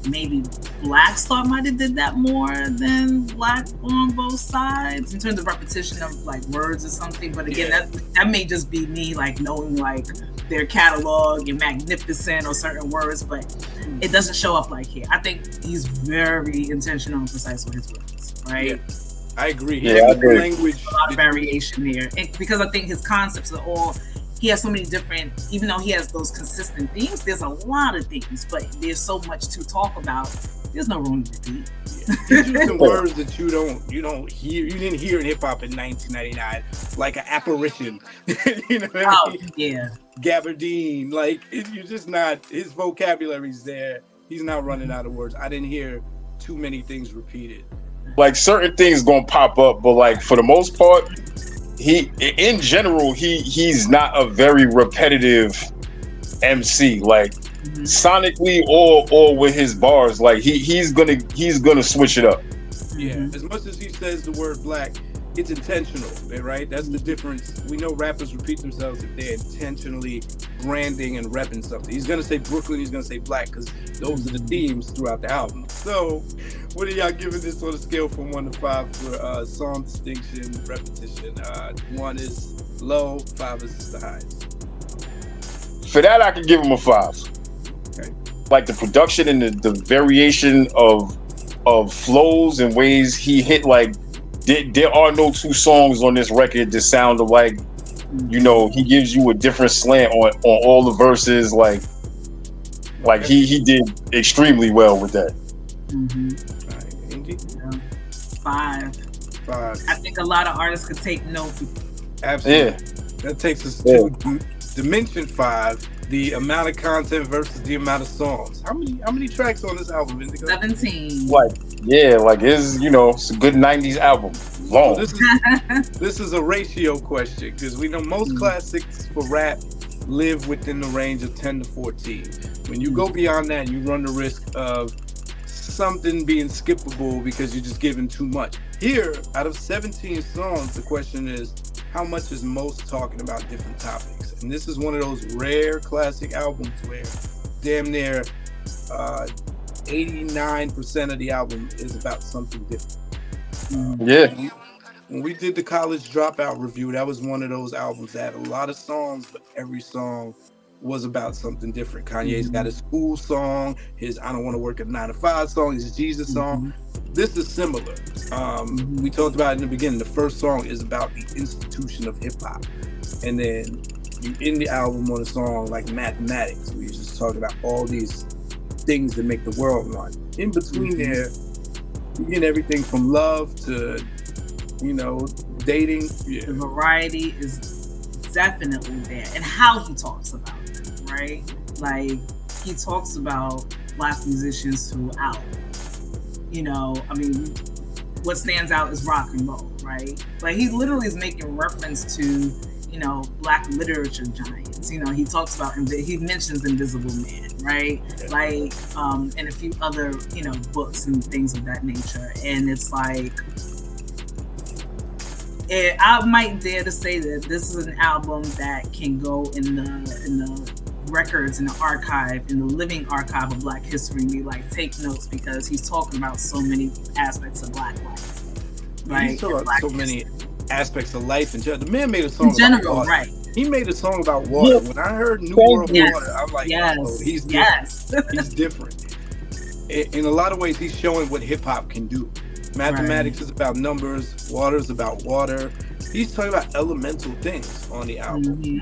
maybe Black Star might have did that more than Black on both sides in terms of repetition of like words or something. But again, that may just be me like knowing like their catalog and magnificent or certain words, but it doesn't show up like here. I think he's very intentional and precise with his words, right? I agree. I agree. Language, a lot of variation here, and because I think his concepts are all. he has so many different, even though he has those consistent themes, there's a lot of themes, but there's so much to talk about. There's no room to repeat. He's using words that you don't hear. You didn't hear in hip hop in 1999, like an apparition. You know what I mean? Yeah. Gabardine, like you're just not. His vocabulary's there. He's not running out of words. I didn't hear too many things repeated. Like certain things gonna pop up, but like for the most part, in general he's not a very repetitive MC. Like sonically or with his bars, like he's gonna switch it up. Yeah, as much as he says the word black, it's intentional, right? That's the difference. We know rappers repeat themselves if they're intentionally branding and repping something. He's gonna say Brooklyn, he's gonna say black, because those are the themes throughout the album. So what are y'all giving this on a scale from 1 to 5 for song distinction, repetition? 1 is low, 5 is the highest. For that, I could give him a 5. Okay. Like the production and the variation of flows and ways he hit, like there are no two songs on this record that sound alike. You know, he gives you a different slant on all the verses. Like he did extremely well with that. All right, Angie? 5. I think a lot of artists could take note. Absolutely. Yeah. That takes us to Dimension 5. The amount of content versus the amount of songs. How many tracks on this album, Indigo? 17. It's a good 90s album. Long. So this is a ratio question, because we know most classics for rap live within the range of 10 to 14. When you go beyond that, you run the risk of something being skippable because you're just giving too much. Here, out of 17 songs, the question is, how much is most talking about different topics? And this is one of those rare classic albums where damn near 89% of the album is about something different. When we did the College Dropout review, that was one of those albums that had a lot of songs, but every song was about something different. Kanye's got his school song, his I Don't Want to Work a 9 to 5 song, his Jesus song. This is similar. We talked about it in the beginning. The first song is about the institution of hip hop. And then you end the album on a song like Mathematics, where you're just talking about all these things that make the world run. In between there, you get everything from love to, dating. Yeah. The variety is definitely there. And how he talks about it, right? Like, he talks about Black musicians throughout. What stands out is rock and roll, right? Like, he literally is making reference to, Black literature giants. He talks about, he mentions Invisible Man, right? Like, and a few other, books and things of that nature. And it's like, I might dare to say that this is an album that can go in the records, in the archive, in the living archive of Black history, and be like, take notes, because he's talking about so many aspects of Black life. Right? He's talking about so many aspects of life in general. The man made a song in general, about water. Right? He made a song about water. When I heard New World Water, I'm like, he's different. Yes. He's different. In a lot of ways, he's showing what hip hop can do. Mathematics is about numbers. Water is about water. He's talking about elemental things on the album. You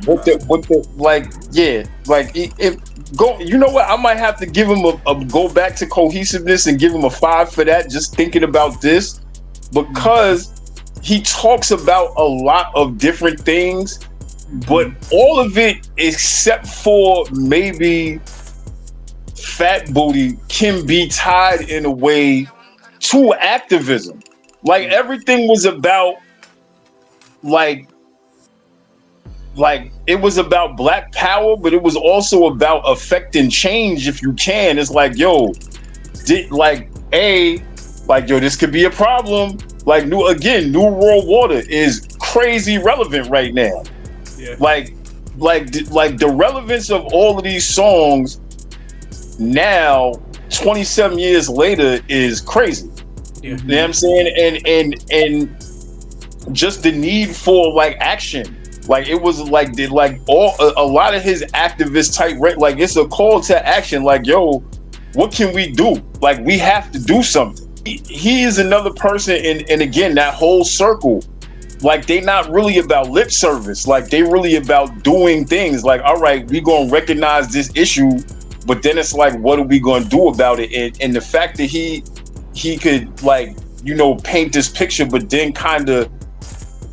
know what? I might have to give him a go back to cohesiveness and give him a 5 for that. Just thinking about this, because he talks about a lot of different things, but all of it except for maybe Fat Booty can be tied in a way to activism. Like, everything was about like it was about Black power, but it was also about affecting change if you can. It's like, this could be a problem. Like, New World Water is crazy relevant right now. Yeah. Like the relevance of all of these songs now, 27 years later, is crazy. Yeah. You know what I'm saying? And just the need for like action. Like, it was like a lot of his activist type, like, it's a call to action. Like, what can we do? Like, we have to do something. He is another person, and again, that whole circle like they not really about lip service. Like they really about doing things. Like, all right, we gonna recognize this issue, but then it's like, what are we gonna do about it? And the fact that he could like, you know, paint this picture, but then kind of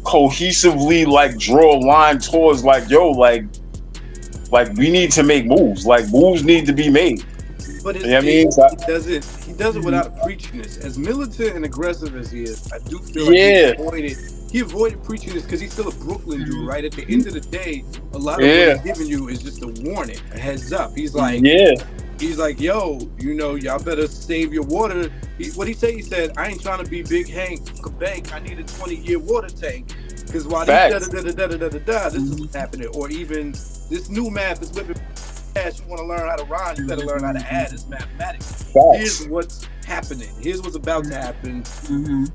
cohesively like draw a line towards like, yo, like we need to make moves. Like moves need to be made. But you know what I mean? He does it without preaching this. As militant and aggressive as he is, I do feel like he avoided preaching this because he's still a Brooklyn dude, right? At the end of the day, a lot of what he's giving you is just a warning, a heads up. He's like, yo, you know, y'all better save your water. What he say? He said, I ain't trying to be Big Hank Bank. I need a 20-year water tank. Because while this is what's happening. Or even this new math is whipping ass. You want to learn how to rhyme, you better learn how to add. It's mathematics. Here's what's happening. Here's what's about to happen. Mm-hmm.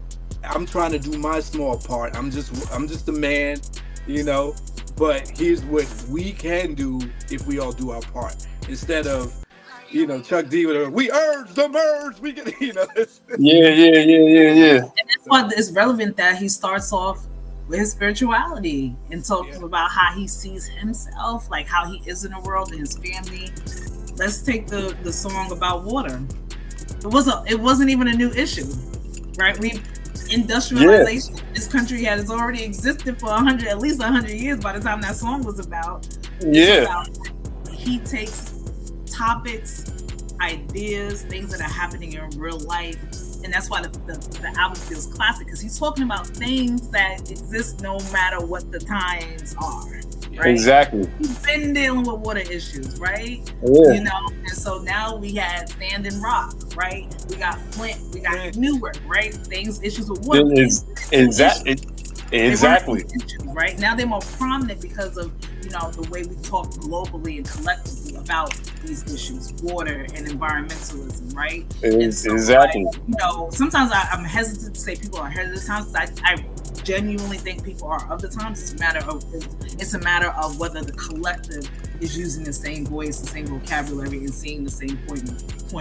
I'm trying to do my small part. I'm just a man, you know. But here's what we can do if we all do our part. Instead of, you know, Chuck D with we urge the merge. We get, you know. Yeah. And that's why it's relevant that he starts off with his spirituality and talks about how he sees himself, like how he is in the world and his family. Let's take the song about water. It wasn't even a new issue, right? Industrialization. This country has already existed for at least 100 years by the time that song was about. He takes topics, ideas, things that are happening in real life, and that's why the album feels classic, because he's talking about things that exist no matter what the times are. Right? Exactly. He's been dealing with water issues, right? You know, and so now we had Standing Rock, right? We got Flint, we got Newark, right? Issues with water. Exactly. Issues, right? Now they're more prominent because of, you know, the way we talk globally and collectively about these issues, water and environmentalism, right? And so, exactly. Like, you know, sometimes I'm hesitant to say people are ahead of the times, because I genuinely think people are of the times. It's a matter of whether the collective is using the same voice, the same vocabulary, and seeing the same point.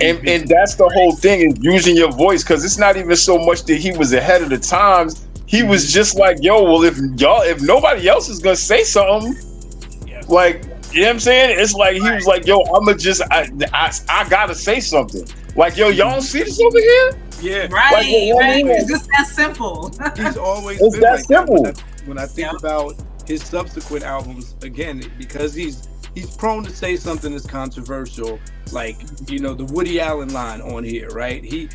And that's the whole thing, is using your voice, because it's not even so much that he was ahead of the times. He was just like, yo, well, if nobody else is gonna say something, like, you know what I'm saying? It's like he was like, yo, I gotta say something. Like, yo, y'all see this over here? Yeah, right. Like, It's just that simple. He's always been that like simple. When I think about his subsequent albums, again, because he's prone to say something that's controversial, like, you know, the Woody Allen line on here, right? He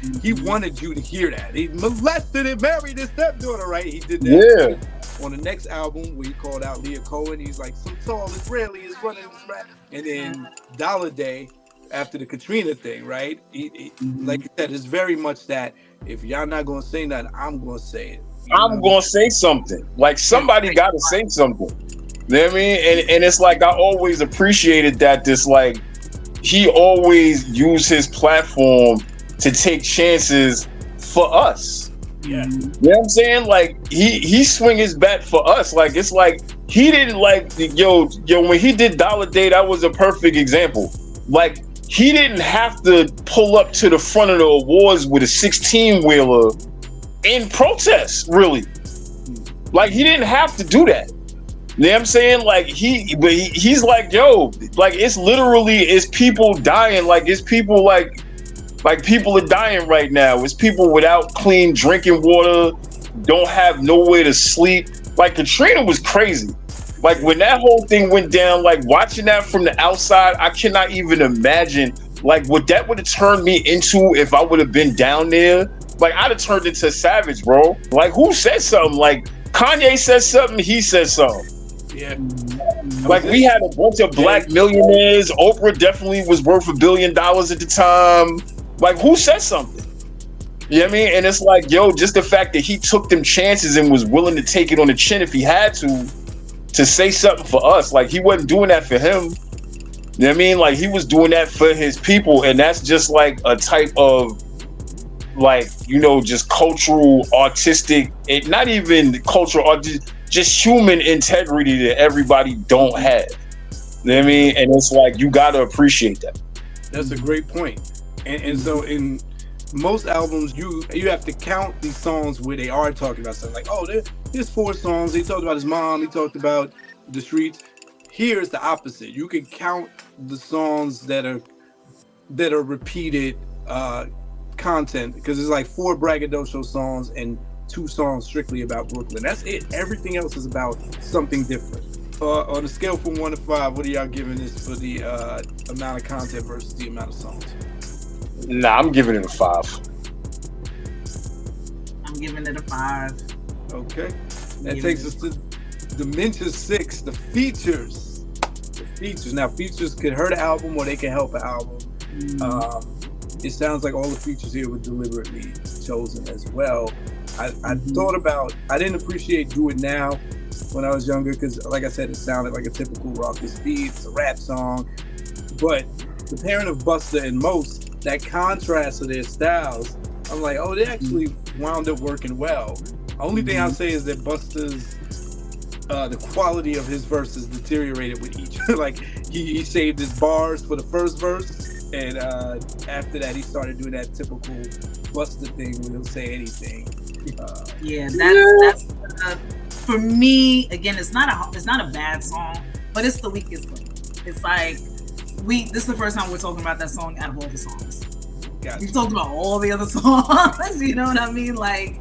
wanted you to hear that. He molested and married his stepdaughter, right? He did that. Yeah. On the next album, where he called out Leah Cohen, he's like, some tall Israeli is running this rap. And then Dollar Day, after the Katrina thing, right? Like you said, it's very much that if y'all not gonna say nothing, I'm gonna say it. I'm gonna say something. Like, somebody gotta say something. You know what I mean? And it's like, I always appreciated that he always used his platform to take chances for us. Yeah. You know what I'm saying? Like, he swing his bat for us. Like, it's like, he didn't like, yo, when he did Dollar Day, that was a perfect example. Like, he didn't have to pull up to the front of the awards with a 16-wheeler in protest, really. Like, he didn't have to do that. You know what I'm saying? Like, he's like, yo, like, it's people dying. Like, it's people like people are dying right now. It's people without clean drinking water, don't have nowhere to sleep. Like, Katrina was crazy. Like, when that whole thing went down, like, watching that from the outside, I cannot even imagine, like, what that would have turned me into if I would have been down there. Like, I'd have turned into a savage, bro. Like, who said something? Like, Kanye said something, he said something. Yeah. Like, we had a bunch of black millionaires. Oprah definitely was worth $1 billion at the time. Like, who said something? You know what I mean? And it's like, yo, just the fact that he took them chances and was willing to take it on the chin if he had to say something for us. Like, he wasn't doing that for him. You know what I mean? Like, he was doing that for his people. And that's just like a type of, like, you know, just cultural, artistic, not even cultural, just human integrity that everybody don't have. You know what I mean? And it's like, you got to appreciate that. That's a great point. And so most albums you have to count these songs where they are talking about something. Like, oh, there's 4 songs. He talked about his mom. He talked about the streets. Here's the opposite. You can count the songs that are repeated content, because it's like 4 braggadocio songs and 2 songs strictly about Brooklyn. That's it. Everything else is about something different. On a scale from 1 to 5, what are y'all giving this for the amount of content versus the amount of songs? Nah, I'm giving it a 5. I'm giving it a 5. Okay. That takes us to Dementia 6, the features. The features. Now, features could hurt an album or they can help an album. It sounds like all the features here were deliberately chosen as well. I thought about, I didn't appreciate Do It Now when I was younger, because like I said, it sounded like a typical Raucous beat. It's a rap song. But the pairing of Busta and Most, that contrast of their styles, I'm like, oh, they actually wound up working well. The only thing I'll say is that Busta's the quality of his verses deteriorated with each. Like he saved his bars for the first verse, and after that he started doing that typical Busta thing where he'll say anything. That's for me. Again, it's not a bad song, but it's the weakest link. It's like this is the first time we're talking about that song out of all the songs. Gotcha. We've talked about all the other songs. You know what I mean? Like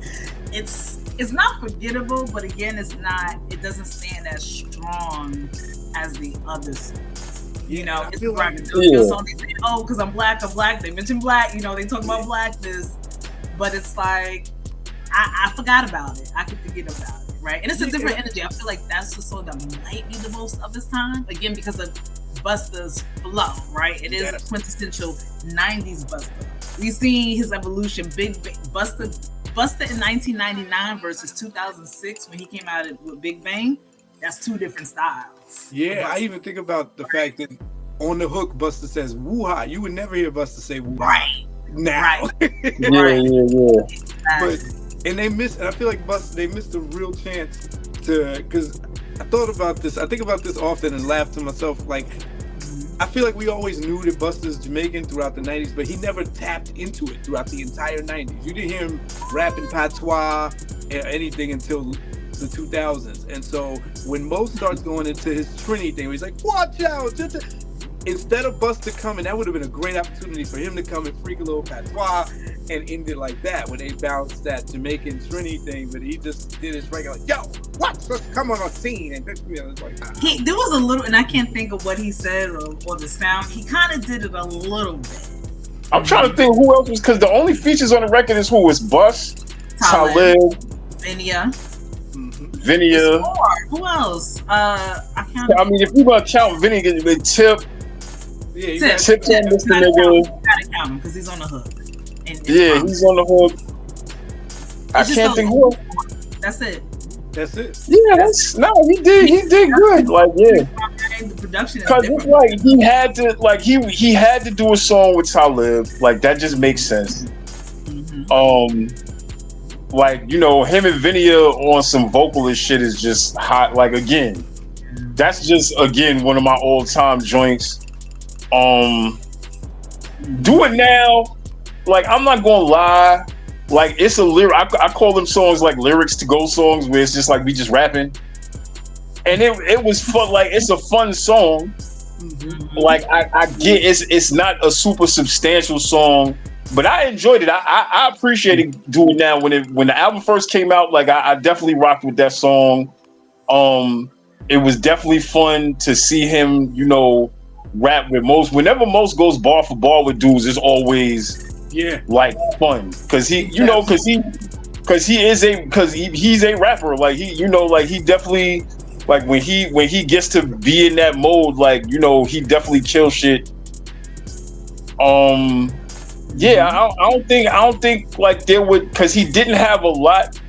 it's not forgettable, but again, it doesn't stand as strong as the other songs. You know, it's like song. They say, oh, because I'm black. They mention black. You know, they talk about blackness, but it's like I forgot about it. I can forget about it, right? And it's a different energy. I feel like that's the song that might be the most of its time. Again, because of Busta's flow, right? It is a quintessential 90s Busta. We've seen his evolution. Big Busta in 1999 versus 2006 when he came out with Big Bang. That's 2 different styles. Yeah, I even think about the fact that on the hook, Busta says "woo-ha." You would never hear Busta say "woo-ha" now. Yeah. But they missed. And I feel like they missed a real chance to, because I thought about this. I think about this often and laugh to myself. Like, I feel like we always knew that Busta's Jamaican throughout the 90s, but he never tapped into it throughout the entire 90s. You didn't hear him rapping patois or anything until the 2000s. And so when Mo starts going into his Trini thing, where he's like, watch out! Instead of Busta coming, that would have been a great opportunity for him to come and freak a little patois and end it like that, when they bounced that Jamaican Trini thing, but he just did his regular, yo, let's come on a scene. And it's like, there was a little, and I can't think of what he said or the sound. He kind of did it a little bit. I'm trying to think who else was, because the only features on the record is who was Bus, Talib, Vinia. Who else? I mean, if you gonna count Vinny, Tip. Yeah, Tip on this nigga. You gotta count him because he's on the hook. He's on the hook. I can't think who else. That's it. Yeah, he did good. Like, the production is different. It's like he had to do a song with Talib. Like, that just makes sense. Like, you know, him and Vinia on some vocalist shit is just hot. Like, again, that's just one of my all-time joints. Do It Now. Like, I'm not gonna lie. Like, it's a lyric. I call them songs like lyrics to go songs, where it's just like we just rapping. And it was fun. Like, it's a fun song. Like, I get it's not a super substantial song, but I enjoyed it. I appreciated Do It Now when the album first came out. Like, I definitely rocked with that song. It was definitely fun to see him, you know, rap with Most. Whenever Most goes bar for bar with dudes, it's always like fun, because he's a rapper. Like, he definitely, like, when he gets to be in that mode, like, you know, he definitely kills shit. I don't think like there would, because he didn't have a lot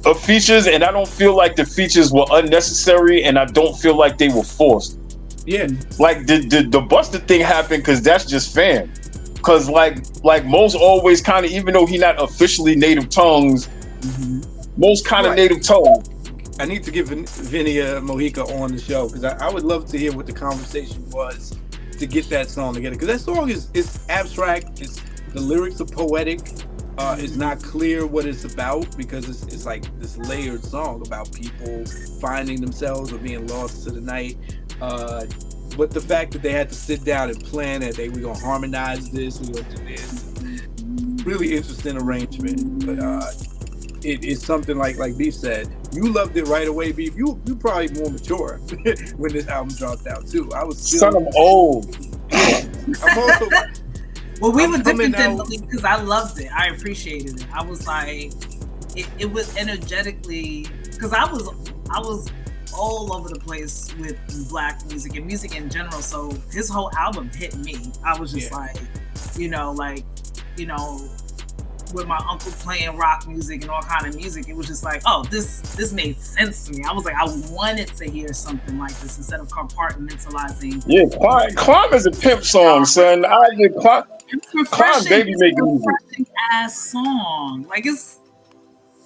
of features, and I don't feel like the features were unnecessary, and I don't feel like they were forced. Yeah, like the Busta thing happened because that's just fam. Because like Most always kind of, even though he not officially native tongues, Most kind of native tongue. I need to give Vinia Mojica on the show, because I would love to hear what the conversation was to get that song together. Because that song is abstract. The lyrics are poetic. It's not clear what it's about because it's like this layered song about people finding themselves or being lost to the night. But the fact that they had to sit down and plan that we're gonna harmonize this, we're gonna do this, really interesting arrangement. But it's something like Beef said. You loved it right away, Beef. You probably more mature when this album dropped out too. I was still. Son, I'm old. I'm also. Well, we were different because I loved it. I appreciated it. I was like, it was energetically because I was all over the place with Black music and music in general. So his whole album hit me. I was just like, with my uncle playing rock music and all kind of music, it was just like, oh, this made sense to me. I was like, I wanted to hear something like this instead of compartmentalizing. Yeah, Climb is a pimp song, son. Climb baby making music. Refreshing ass song. Like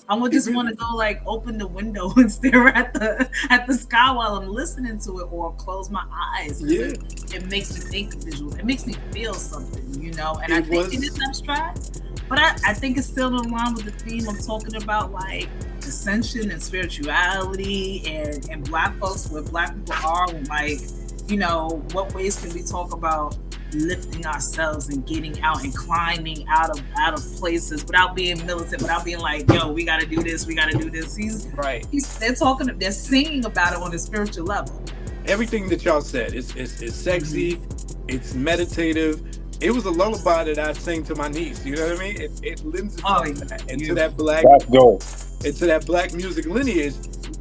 I would just want to go like open the window and stare at the sky while I'm listening to it, or close my eyes. Yeah. It makes me think of visuals. It makes me feel something, and I think it is abstract, but I think it's still in line with the theme of talking about like ascension and spirituality and Black folks, where Black people are, and like, what ways can we talk about lifting ourselves and getting out and climbing out of places without being militant, without being like, yo, we got to do this, we got to do this. They're singing about it on a spiritual level. Everything that y'all said, it's sexy, it's meditative. It was a lullaby that I sang to my niece. You know what I mean? It lends itself to that, into that Black music lineage.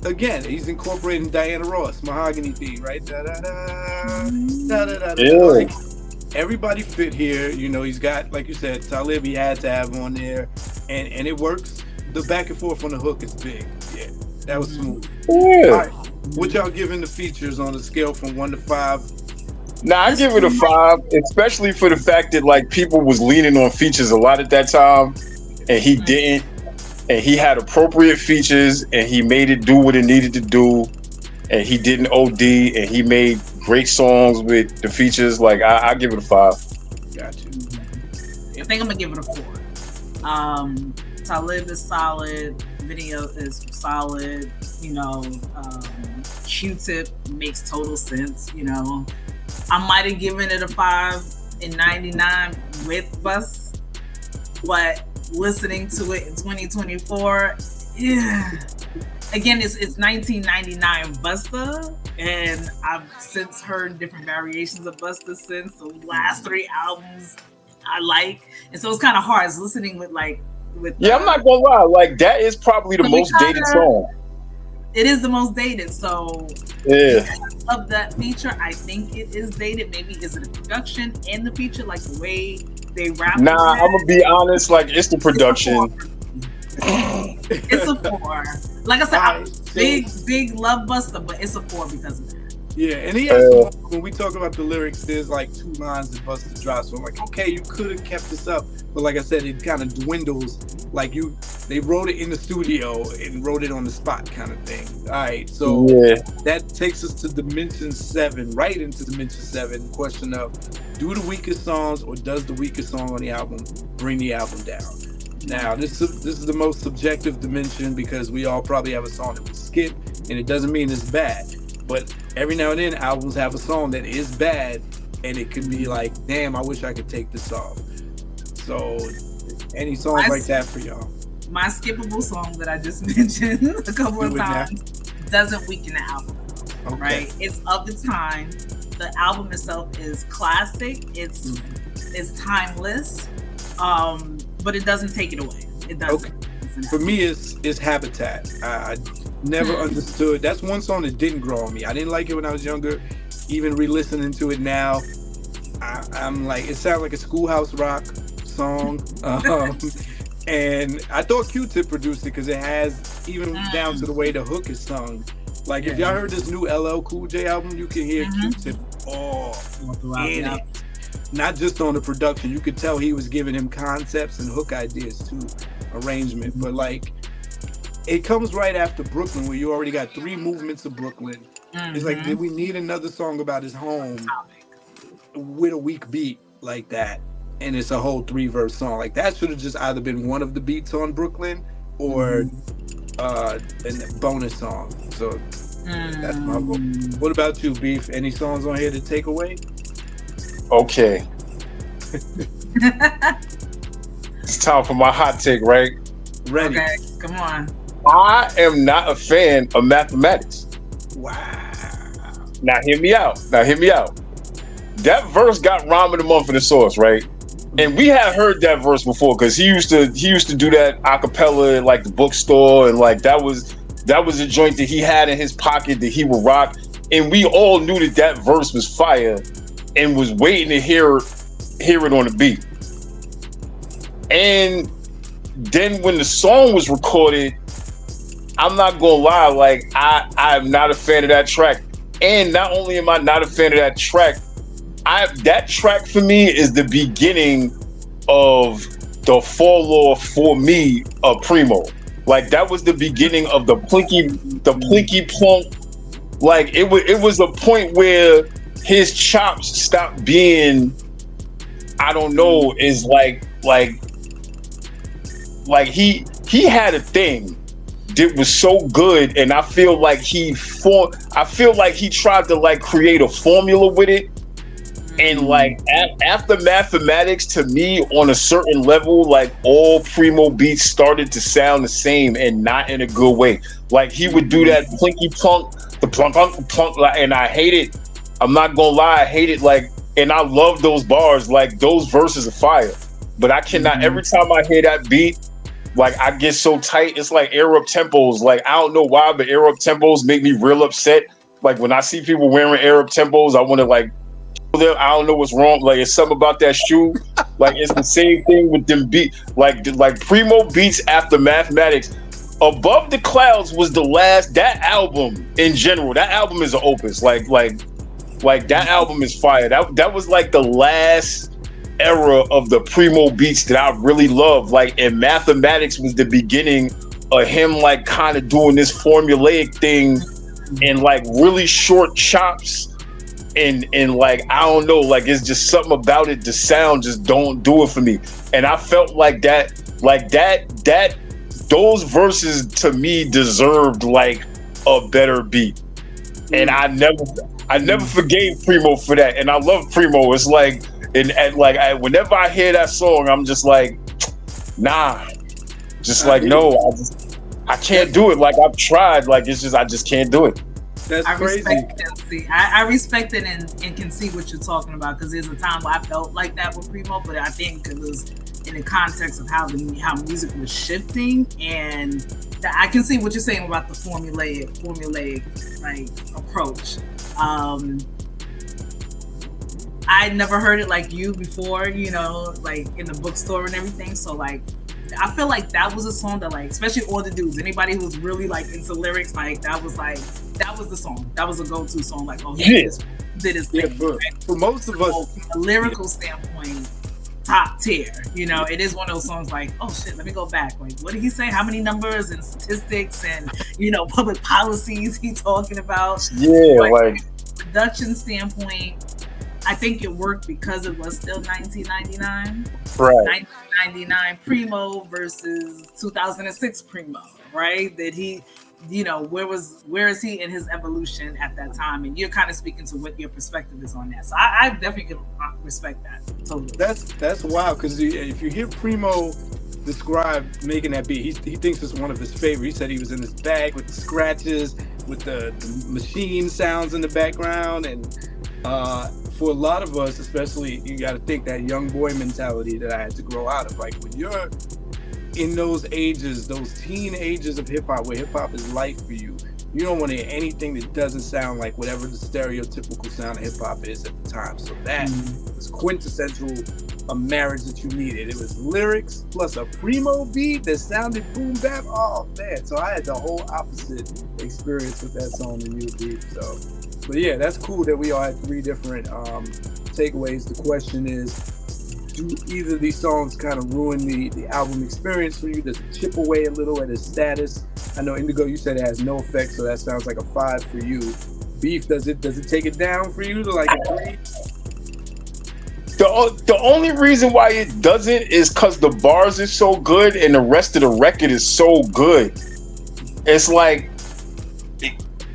Again, he's incorporating Diana Ross, Mahogany theme, right? Da da da da da da. Like, everybody fit here. He's got, like you said, Talib he had to have on there, and it works. The back and forth on the hook is big. Yeah, that was smooth. Yeah. All right, what y'all giving the features on a scale from 1 to 5? Nah, I give it a 5, especially for the fact that like people was leaning on features a lot at that time, and he didn't. And he had appropriate features, and he made it do what it needed to do, and he didn't OD, and he made great songs with the features. Like I give it a 5. Gotcha. I think I'm gonna give it a 4. Talib is solid. Video is solid. Q-Tip makes total sense. I might have given it a 5 in '99 with Bus, but listening to it in 2024, again, it's 1999 Busta, and I've since heard different variations of Busta since. The last 3 albums I like, and so it's kind of hard. It's listening with I'm not gonna lie, like that is probably the most dated song. It is the most dated, so of that feature, I think it is dated. Maybe is it a production and the feature, like the way they rap? Nah, I'm gonna be honest. Like it's the production. It's a 4. Like I said, big love Busta, but it's a 4 because of that. Yeah, and he has when we talk about the lyrics, there's like 2 lines that Busta drops. So I'm like, okay, you could have kept this up, but like I said, it kind of dwindles. Like they wrote it in the studio and wrote it on the spot, kind of thing. All right, so that takes us to Dimension 7, right into Dimension 7. Question of, do the weakest songs or does the weakest song on the album bring the album down? Now, this is the most subjective dimension because we all probably have a song that we skip, and it doesn't mean it's bad. But every now and then, albums have a song that is bad, and it could be like, damn, I wish I could take this off. So, any songs like that for y'all? My skippable song that I just mentioned a couple of times doesn't weaken the album, right? It's of its time. The album itself is classic. It's timeless, but it doesn't take it away. It doesn't. Okay. For me, it's Habitat. I never understood. That's one song that didn't grow on me. I didn't like it when I was younger. Even re-listening to it now, I'm like, it sounds like a Schoolhouse Rock song. And I thought Q-Tip produced it because it has, even down to the way the hook is sung. Like, if y'all heard this new LL Cool J album, you can hear Q-Tip in it. Not just on the production. You could tell he was giving him concepts and hook ideas too, arrangement. But like, it comes right after Brooklyn, where you already got 3 movements of Brooklyn. It's like, did we need another song about his home with a weak beat like that? and it's a whole 3-verse song. Like that should have just either been one of the beats on Brooklyn or a bonus song. So that's my vote. What about you, Beef? Any songs on here to take away? Okay. It's time for my hot take, right? Ready. Okay, come on. I am not a fan of mathematics. Wow. Now hear me out. That verse got Rhyme of the Month in the Source, right? And we had heard that verse before because he used to do that a cappella at like the bookstore, and like that was a joint that he had in his pocket that he would rock. And we all knew that verse was fire and was waiting to hear it on the beat. And then when the song was recorded, I'm not gonna lie, like I'm not a fan of that track. And not only am I not a fan of that track, that track for me is the beginning of the fall off for me of Primo. Like that was the beginning of the plinky plunk. Like it was a point where his chops stopped being, I don't know, is like he had a thing that was so good, and I feel like he tried to like create a formula with it. And like after mathematics, to me, on a certain level, like all Primo beats started to sound the same and not in a good way. Like he would do that plinky plunk, the plunk, and I hate it. I'm not gonna lie, I hate it. Like, and I love those bars. Like those verses are fire. But I cannot. Every time I hear that beat, like I get so tight. It's like air up tempos. Like I don't know why, but air up tempos make me real upset. Like when I see people wearing air up tempos, I want to like. I don't know what's wrong. Like it's something about that shoe. Like it's the same thing with them beat. Like Primo beats after mathematics. Above the Clouds was the last. That album in general. That album is an opus. Like that album is fire. That was like the last era of the Primo beats that I really love. Like, and mathematics was the beginning of him like kind of doing this formulaic thing and like really short chops. And like I don't know, like it's just something about it. The sound just don't do it for me. And I felt like that those verses to me deserved like a better beat. And I never forgave Primo for that. And I love Primo. It's like and like whenever I hear that song, I'm just like, nah, just like no, I can't do it. Like I've tried. Like it's just I just can't do it. That's crazy. I respect it and can see what you're talking about, because there's a time where I felt like that with Primo, but I think it was in the context of how music was shifting, and I can see what you're saying about the formulaic like approach. I never heard it like you before, you know, like in the bookstore and everything. So like I feel like that was a song that, like, especially all the dudes, anybody who's really like into lyrics, like that was the song. That was a go-to song. Like, oh, he did his thing. Yeah, right? For most of us, from a lyrical standpoint, top tier. You know, it is one of those songs like, oh shit, let me go back. Like, what did he say? How many numbers and statistics and, you know, public policies he talking about? Yeah, like production standpoint, I think it worked because it was still 1999. Right. 1999 Primo versus 2006 Primo, right? That he, you know, where is he in his evolution at that time? And you're kind of speaking to what your perspective is on that. So I definitely can respect that. Totally. That's wild, because if you hear Primo describe making that beat, he thinks it's one of his favorites. He said he was in his bag with the scratches, with the machine sounds in the background, and for a lot of us, especially, you got to think that young boy mentality that I had to grow out of. Like when you're in those ages, those teen ages of hip hop, where hip hop is life for you, you don't want to hear anything that doesn't sound like whatever the stereotypical sound of hip hop is at the time. So that was quintessential a marriage that you needed. It was lyrics plus a Primo beat that sounded boom bap. Oh man! So I had the whole opposite experience with that song than you did. So. But yeah, that's cool that we all had 3 different takeaways. The question is, do either of these songs kind of ruin the album experience for you? Does it chip away a little at its status? I know Indigo, you said it has no effect, so that sounds like a 5 for you. Beef, does it take it down for you to like a 3? The only reason why it doesn't is because the bars is so good and the rest of the record is so good. It's like,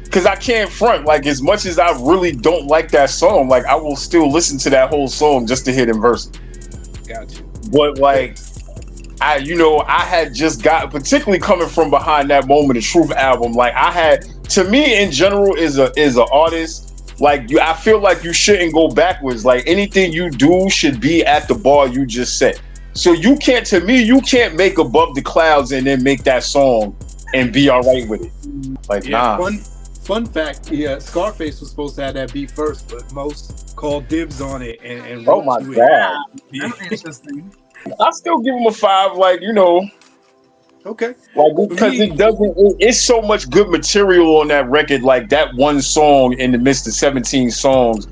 because I can't front, like, as much as I really don't like that song, like, I will still listen to that whole song just to hear them verses. Gotcha. But like, I had just got, particularly coming from behind that Moment of Truth album, like, I had, to me in general, is an artist, like, I feel like you shouldn't go backwards. Like, anything you do should be at the bar you just set. So you can't make Above the Clouds and then make that song and be all right with it. Like, yeah, nah. Fun fact, yeah, Scarface was supposed to have that beat first, but most called dibs on it and Oh my God. Yeah. That's interesting. I still give him a 5, like, Okay. like, because it's so much good material on that record. Like, that one song in the midst of 17 songs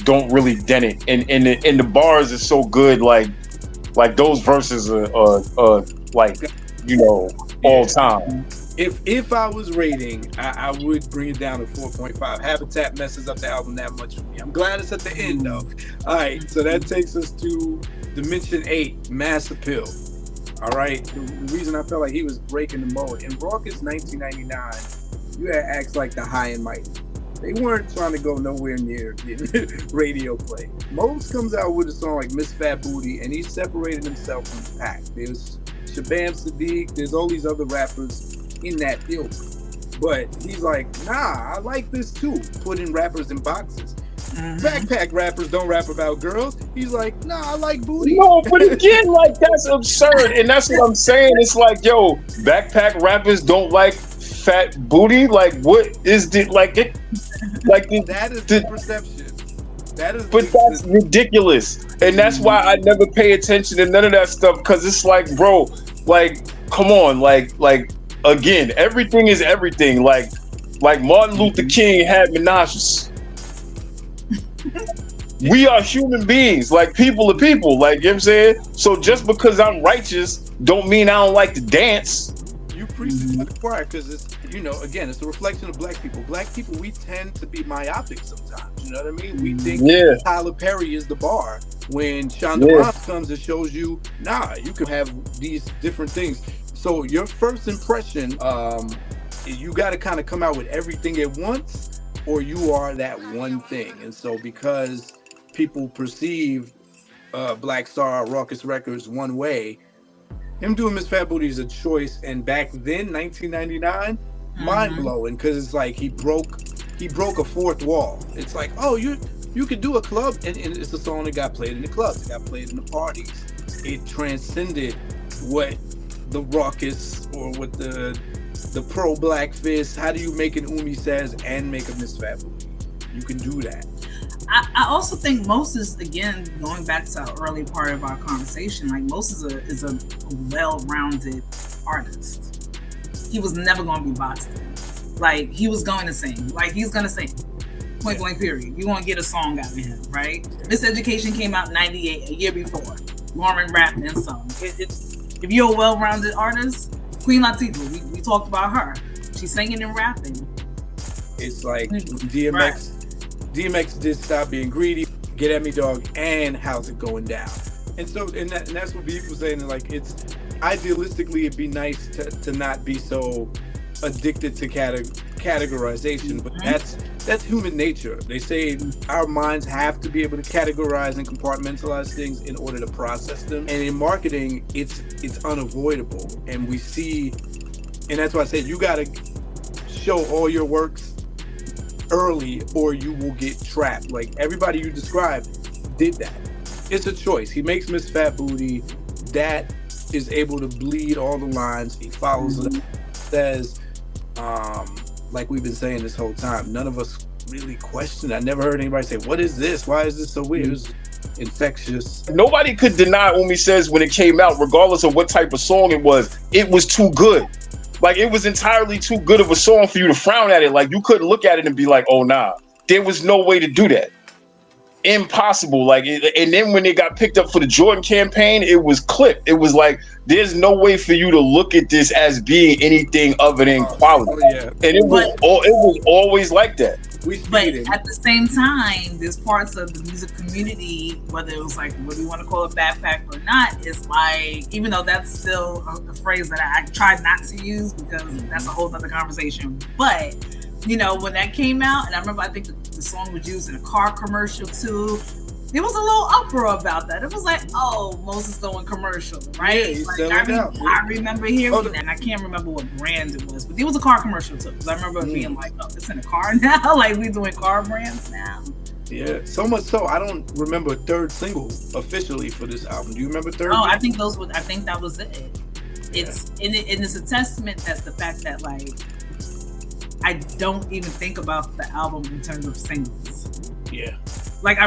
don't really dent it. And the bars are so good, like those verses are like, all time. If I was rating, I would bring it down to 4.5. Habitat messes up the album that much for me. I'm glad it's at the end though. All right, so that takes us to Dimension 8, Mass Appeal. All right, the reason I felt like he was breaking the mold in Raucous 1999, you had acts like the High and Mighty. They weren't trying to go nowhere near radio play. Mose comes out with a song like Miss Fat Booty, and he separated himself from the pack. There's Shabam Sadiq, there's all these other rappers in that ilk. But he's like, nah, I like this too, putting rappers in boxes. Backpack rappers don't rap about girls. He's like, nah, I like booty. No, but again, like, that's absurd. And that's what I'm saying. It's like, yo, backpack rappers don't like fat booty. Like, what is the, like, it, like, that is the perception. That's ridiculous. And that's why I never pay attention to none of that stuff. Cause it's like, bro, like, come on, like, again, everything is everything. Like Martin Luther King had menages. We are human beings, like, people are people, like, you know what I'm saying? So just because I'm righteous don't mean I don't like to dance. You preach it to the choir, because it's, again, it's a reflection of black people. Black people, we tend to be myopic sometimes, you know what I mean? We think Tyler Perry is the bar, when Shonda Rhimes comes and shows you, nah, you can have these different things. So your first impression, you got to kind of come out with everything at once, or you are that one thing. And so because people perceive Black Star Raucous Records one way, him doing Miss Fat Booty is a choice. And back then, 1999, mind-blowing, because it's like he broke a fourth wall. It's like, oh, you could do a club, and it's a song that got played in the clubs, it got played in the parties. It transcended what the raucous or what the pro-black fist, how do you make an Umi Says and make a Miss Fat Booty? You can do that. I also think Mose is, again, going back to the early part of our conversation, like, Mose is a well-rounded artist. He was never going to be boxed in. Like, he was going to sing. Like, he's going to sing. Point blank period. You're going to get a song out of him, right? Miseducation came out in 98, a year before. Lauren rapped and sung. If you're a well-rounded artist, Queen Latifah, we talked about her. She's singing and rapping. It's like DMX did Stop Being Greedy, Get At Me Dog, and How's It Going Down. And so, and that's what Beef was saying. Like, it's idealistically, it'd be nice to not be so addicted to categorization, but that's human nature. They say our minds have to be able to categorize and compartmentalize things in order to process them. And in marketing, it's unavoidable. And we see, and that's why I said you got to show all your works early or you will get trapped. Like, everybody you described did that. It's a choice. He makes Miss Fat Booty. That is able to bleed all the lines. He follows it. Says, like we've been saying this whole time, none of us really question. I never heard anybody say, what is this? Why is this so weird? It was infectious. Nobody could deny Umi Says when it came out, regardless of what type of song it was too good. Like, it was entirely too good of a song for you to frown at it. Like, you couldn't look at it and be like, oh, nah. There was no way to do that. Impossible. Like, and then when it got picked up for the Jordan campaign, it was clipped. It was like, there's no way for you to look at this as being anything other than quality. And it was always like that. We But speeding. at the same time, there's parts of the music community, whether it was like what you want to call it, backpack or not, it's like, even though that's still a phrase that I try not to use because that's a whole other conversation. But when that came out, and I remember I think the song was used in a car commercial too. There was a little uproar about that. It was like, oh, Moses going commercial, right? Yeah, like, I remember hearing that, and I can't remember what brand it was, but it was a car commercial too. Because I remember being like, oh, it's in a car now? Like, we doing car brands now? Yeah, so much so I don't remember a third single officially for this album. Do you remember third? Oh, I think that was it. It's and it's a testament that the fact that like I don't even think about the album in terms of singles. Yeah. Like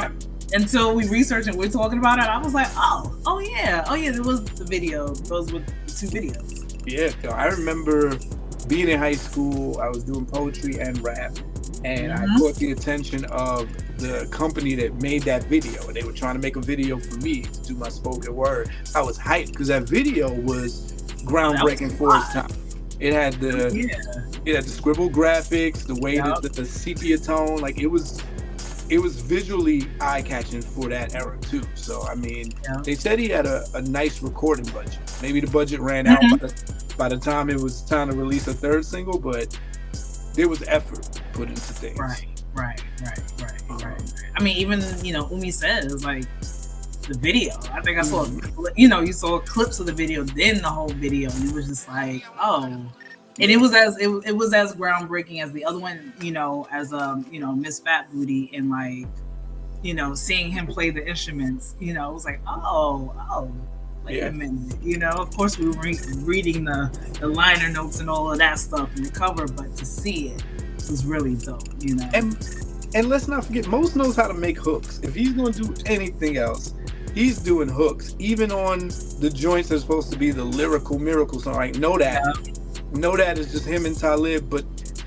until we researched and we're talking about it, I was like, oh yeah, there was the video. Those were the 2 videos. Yeah, I remember being in high school. I was doing poetry and rap, and I caught the attention of the company that made that video, and they were trying to make a video for me to do my spoken word. I was hyped because that video was groundbreaking for its time. It had the scribble graphics, the way that the sepia tone, like it was visually eye-catching for that era too. So I mean, they said he had a nice recording budget. Maybe the budget ran out by the time it was time to release a third single, but there was effort put into things. Right. I mean, even Umi says like the video. I think I saw you saw clips of the video, then the whole video, and it was just like, oh. And it was as groundbreaking as the other one, as Miss Fat Booty, and like, seeing him play the instruments, it was like, wait a minute, of course we were reading the liner notes and all of that stuff in the cover, but to see it was really dope, And let's not forget, Mos knows how to make hooks. If he's going to do anything else, he's doing hooks, even on the joints that's supposed to be the lyrical miracle song. Like, know that is just him and Talib, but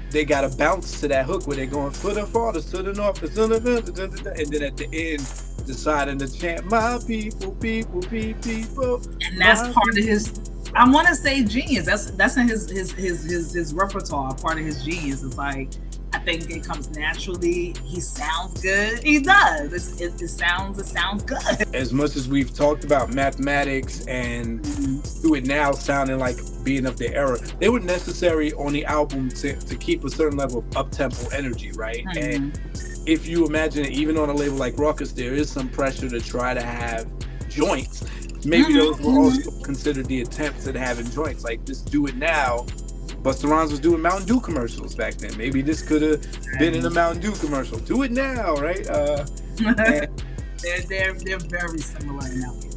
they got to bounce to that hook where they're going for the fathers to the north, and then at the end deciding to chant my people. And that's part of his, I want to say, genius. That's in his repertoire. Part of his genius is like, I think it comes naturally. He sounds good. He does. It sounds good. As much as we've talked about mathematics and Do It Now sounding like being of the era, they were necessary on the album to keep a certain level of up-tempo energy, right? And if you imagine it, even on a label like Ruckus, there is some pressure to try to have joints. Maybe those were also considered the attempts at having joints. Like this Do It Now, Busta Rhymes was doing Mountain Dew commercials back then. Maybe this could have been in a Mountain Dew commercial. Do It Now, right? They're very similar in that way.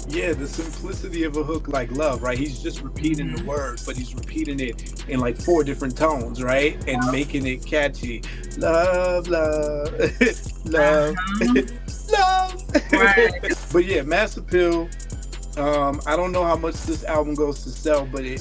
Yeah, the simplicity of a hook like Love, right? He's just repeating the word, but he's repeating it in like 4 different tones, right? And making it catchy. Love, love, love, love. Right. But yeah, Mass Appeal. I don't know how much this album goes to sell, but he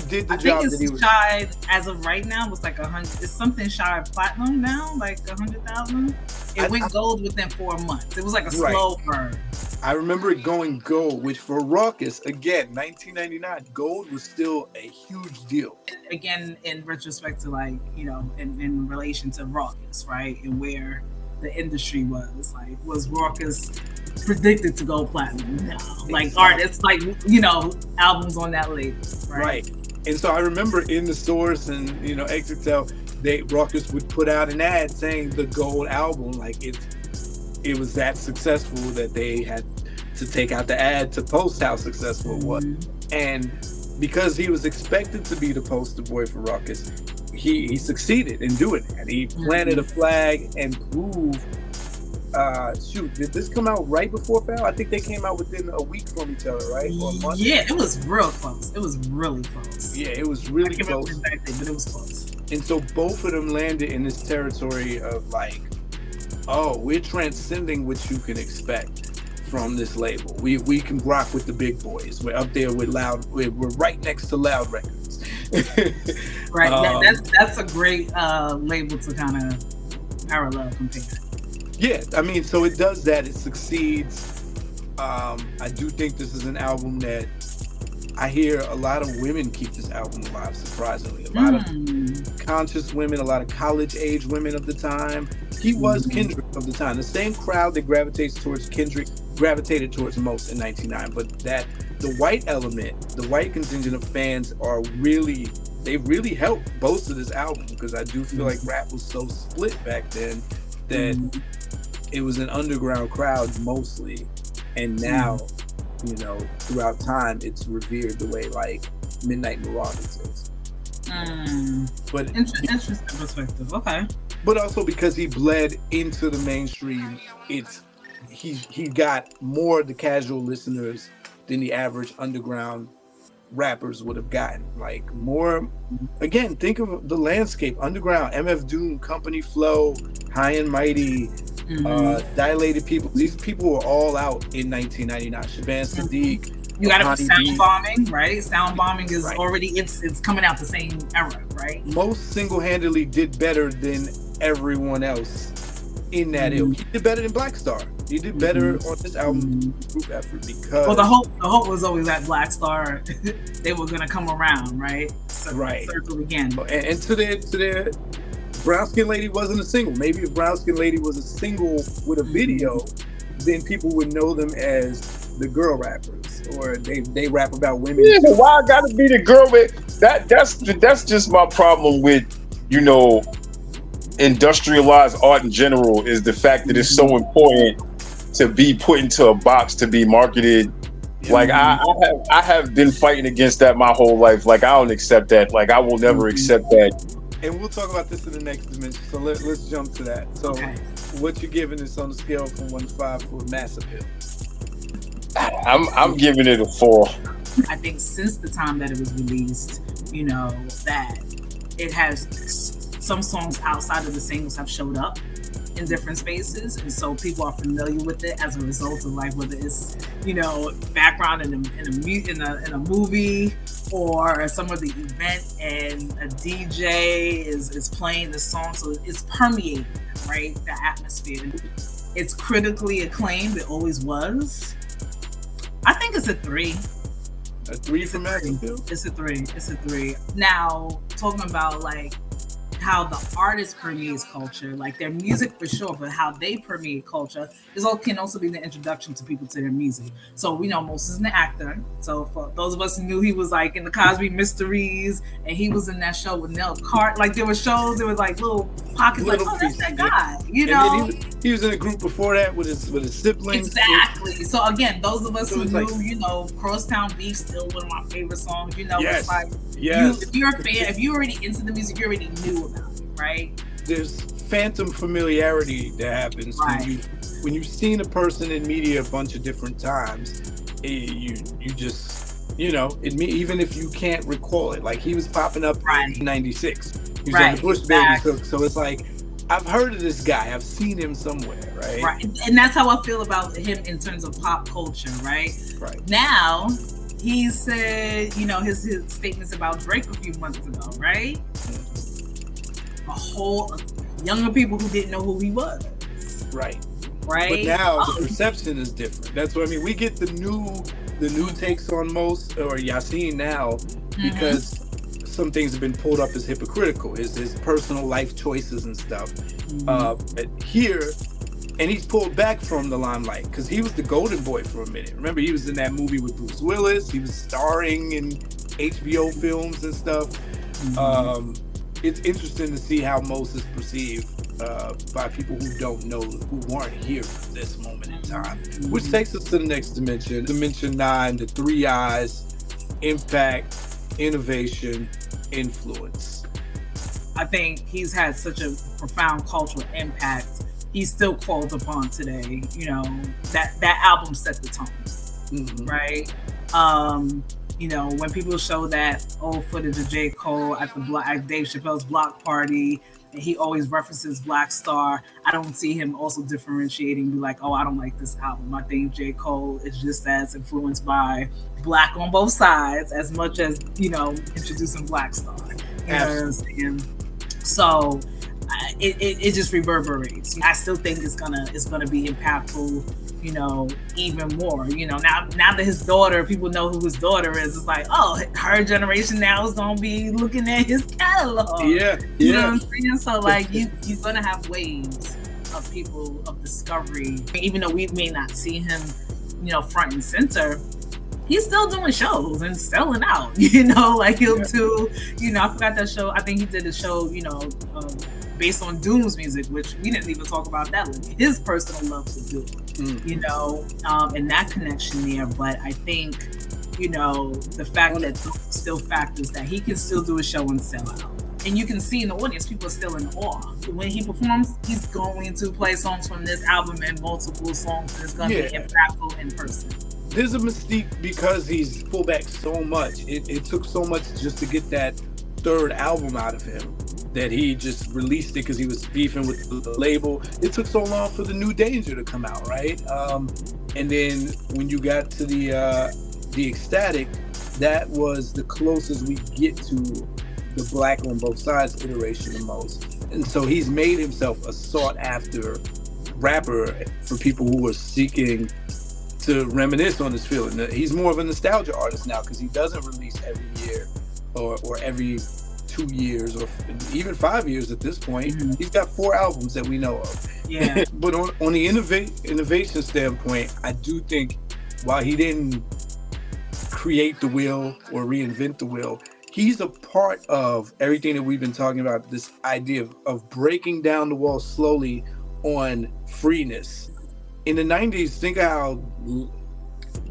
did the job that he was. Shy as of right now was like 100. It's something shy of platinum now, like 100,000. It went gold within 4 months. It was like a slow burn. I remember it going gold, which for Ruckus, again, 1999, gold was still a huge deal. Again, in retrospect to like, in relation to Ruckus, right? And where the industry was. Like, was Ruckus predicted to go platinum? No. Like artists, like, albums on that label, right? And so I remember in the stores and, XXL, Ruckus would put out an ad saying the gold album, like it was that successful that they had to take out the ad to post how successful it was. And because he was expected to be the poster boy for Ruckus, he succeeded in doing it. And he planted a flag and proved, did this come out right before Foul? I think they came out within a week from each other, right? Or a month? Yeah, it was real close. It was really close. Yeah, it was really close. Exactly, but it was close. And so both of them landed in this territory of like, oh, we're transcending what you can expect from this label. We can rock with the big boys. We're up there with Loud. We're right next to Loud Records. Right. That's a great label to kind of parallel compare. Yeah, I mean, so it does that. It succeeds. I do think this is an album that I hear a lot of women keep this album alive, surprisingly. A lot of conscious women, a lot of college-age women of the time. He was Kendrick of the time. The same crowd that gravitates towards Kendrick gravitated towards most in 99. But that the white element, the white contingent of fans they really helped bolster this album, because I do feel like rap was so split back then that it was an underground crowd mostly. And now, you know, throughout time, it's revered the way like Midnight Marauders is. But interesting perspective. Okay. But also because he bled into the mainstream, he got more of the casual listeners than the average underground rappers would have gotten. Like more, again, think of the landscape: underground, MF Doom, Company Flow, High and Mighty, Dilated People. These people were all out in 1999. Shaban Sadiq. You got to put Sound Bombing, right? Sound Bombing is already it's coming out the same era, right? Most single-handedly did better than everyone else in that ilk. He did better than Black Star. He did better on this album group effort because the hope was always that Black Star they were gonna come around, right? Circle again. And to their Brown Skin Lady wasn't a single. Maybe if Brown Skin Lady was a single with a video, then people would know them as the girl rappers, or they rap about women. Yeah, but why I gotta be the girl with that? That's just my problem with, you know, industrialized art in general, is the fact that it's so important to be put into a box to be marketed. Like I have been fighting against that my whole life. Like I don't accept that. Like I will never accept that. And we'll talk about this in the next dimension. So let's jump to that. So what you're giving this on a scale from 1 to 5 for mass appeal? I'm giving it a 4. I think since the time that it was released, you know, that it has some songs outside of the singles have showed up in different spaces, and so people are familiar with it as a result of like whether it's, you know, background in a movie or some of the event and a DJ is playing the song, so it's permeating, right, the atmosphere. It's critically acclaimed. It always was. I think it's a 3. A 3 for mass appeal? It's a 3. It's a 3. Now, talking about like how the artist permeates culture, like their music for sure, but how they permeate culture can also be the introduction to people to their music. So we know Moses is an actor. So for those of us who knew he was like in the Cosby Mysteries, and he was in that show with Nell Cart, like there were shows, there was like little pockets, like, oh, that's that guy, you know. He was in a group before that with his siblings. Exactly. So again, those of us who knew, like, you know, Crosstown Beef, still one of my favorite songs. You know, it's like if you're a fan, if you're already into the music, you already knew about it, right? There's phantom familiarity that happens when you've seen a person in media a bunch of different times. You just, you know, even if you can't recall it, like he was popping up in '96. He was on the Bush Baby, so it's like, I've heard of this guy. I've seen him somewhere, right? Right, and that's how I feel about him in terms of pop culture, right? Right. Now, he said, you know, his statements about Drake a few months ago, right? A whole younger people who didn't know who he was. Right. Right. But now the perception is different. That's what I mean. We get the new takes on most or Yasin now because some things have been pulled up as hypocritical, his personal life choices and stuff. Here, and he's pulled back from the limelight because he was the golden boy for a minute. Remember, he was in that movie with Bruce Willis. He was starring in HBO films and stuff. It's interesting to see how Mos is perceived by people who don't know, who weren't here for this moment in time. Which takes us to the next dimension. Dimension 9, the 3 I's: impact, innovation, influence. I think he's had such a profound cultural impact. He's still called upon today. You know, that album set the tone, right? You know, when people show that old footage of J. Cole at Dave Chappelle's block party, and he always references Black Star, I don't see him also differentiating, be like, oh, I don't like this album. I think J. Cole is just as influenced by Black on both sides as much as, you know, introducing Black Star. You know what I'm saying? So it just reverberates. I still think it's gonna be impactful. you know, even more. You know, now that his daughter, people know who his daughter is, it's like, oh, her generation now is gonna be looking at his catalog. Yeah, you know what I'm saying? So like, you're gonna have waves of people of discovery, even though we may not see him, you know, front and center. He's still doing shows and selling out, you know, like he'll do, you know, I forgot that show. I think he did a show, you know, based on Doom's music, which we didn't even talk about that, like his personal love for Doom, you know, and that connection there. But I think, you know, the fact that still factors that he can still do a show and sell out. And you can see in the audience, people are still in awe. When he performs, he's going to play songs from this album and multiple songs, and it's going to be impactful in person. There's a mystique because he's pulled back so much. It took so much just to get that third album out of him that he just released it because he was beefing with the label. It took so long for the New Danger to come out, right? And then when you got to the Ecstatic, that was the closest we get to the Black on Both Sides iteration the most. And so he's made himself a sought after rapper for people who are seeking to reminisce on this feeling. He's more of a nostalgia artist now because he doesn't release every year or every 2 years or even 5 years at this point. He's got 4 albums that we know of. Yeah. But on the innovation standpoint, I do think while he didn't create the wheel or reinvent the wheel, he's a part of everything that we've been talking about, this idea of breaking down the wall slowly on freeness. In the 90s, think of how,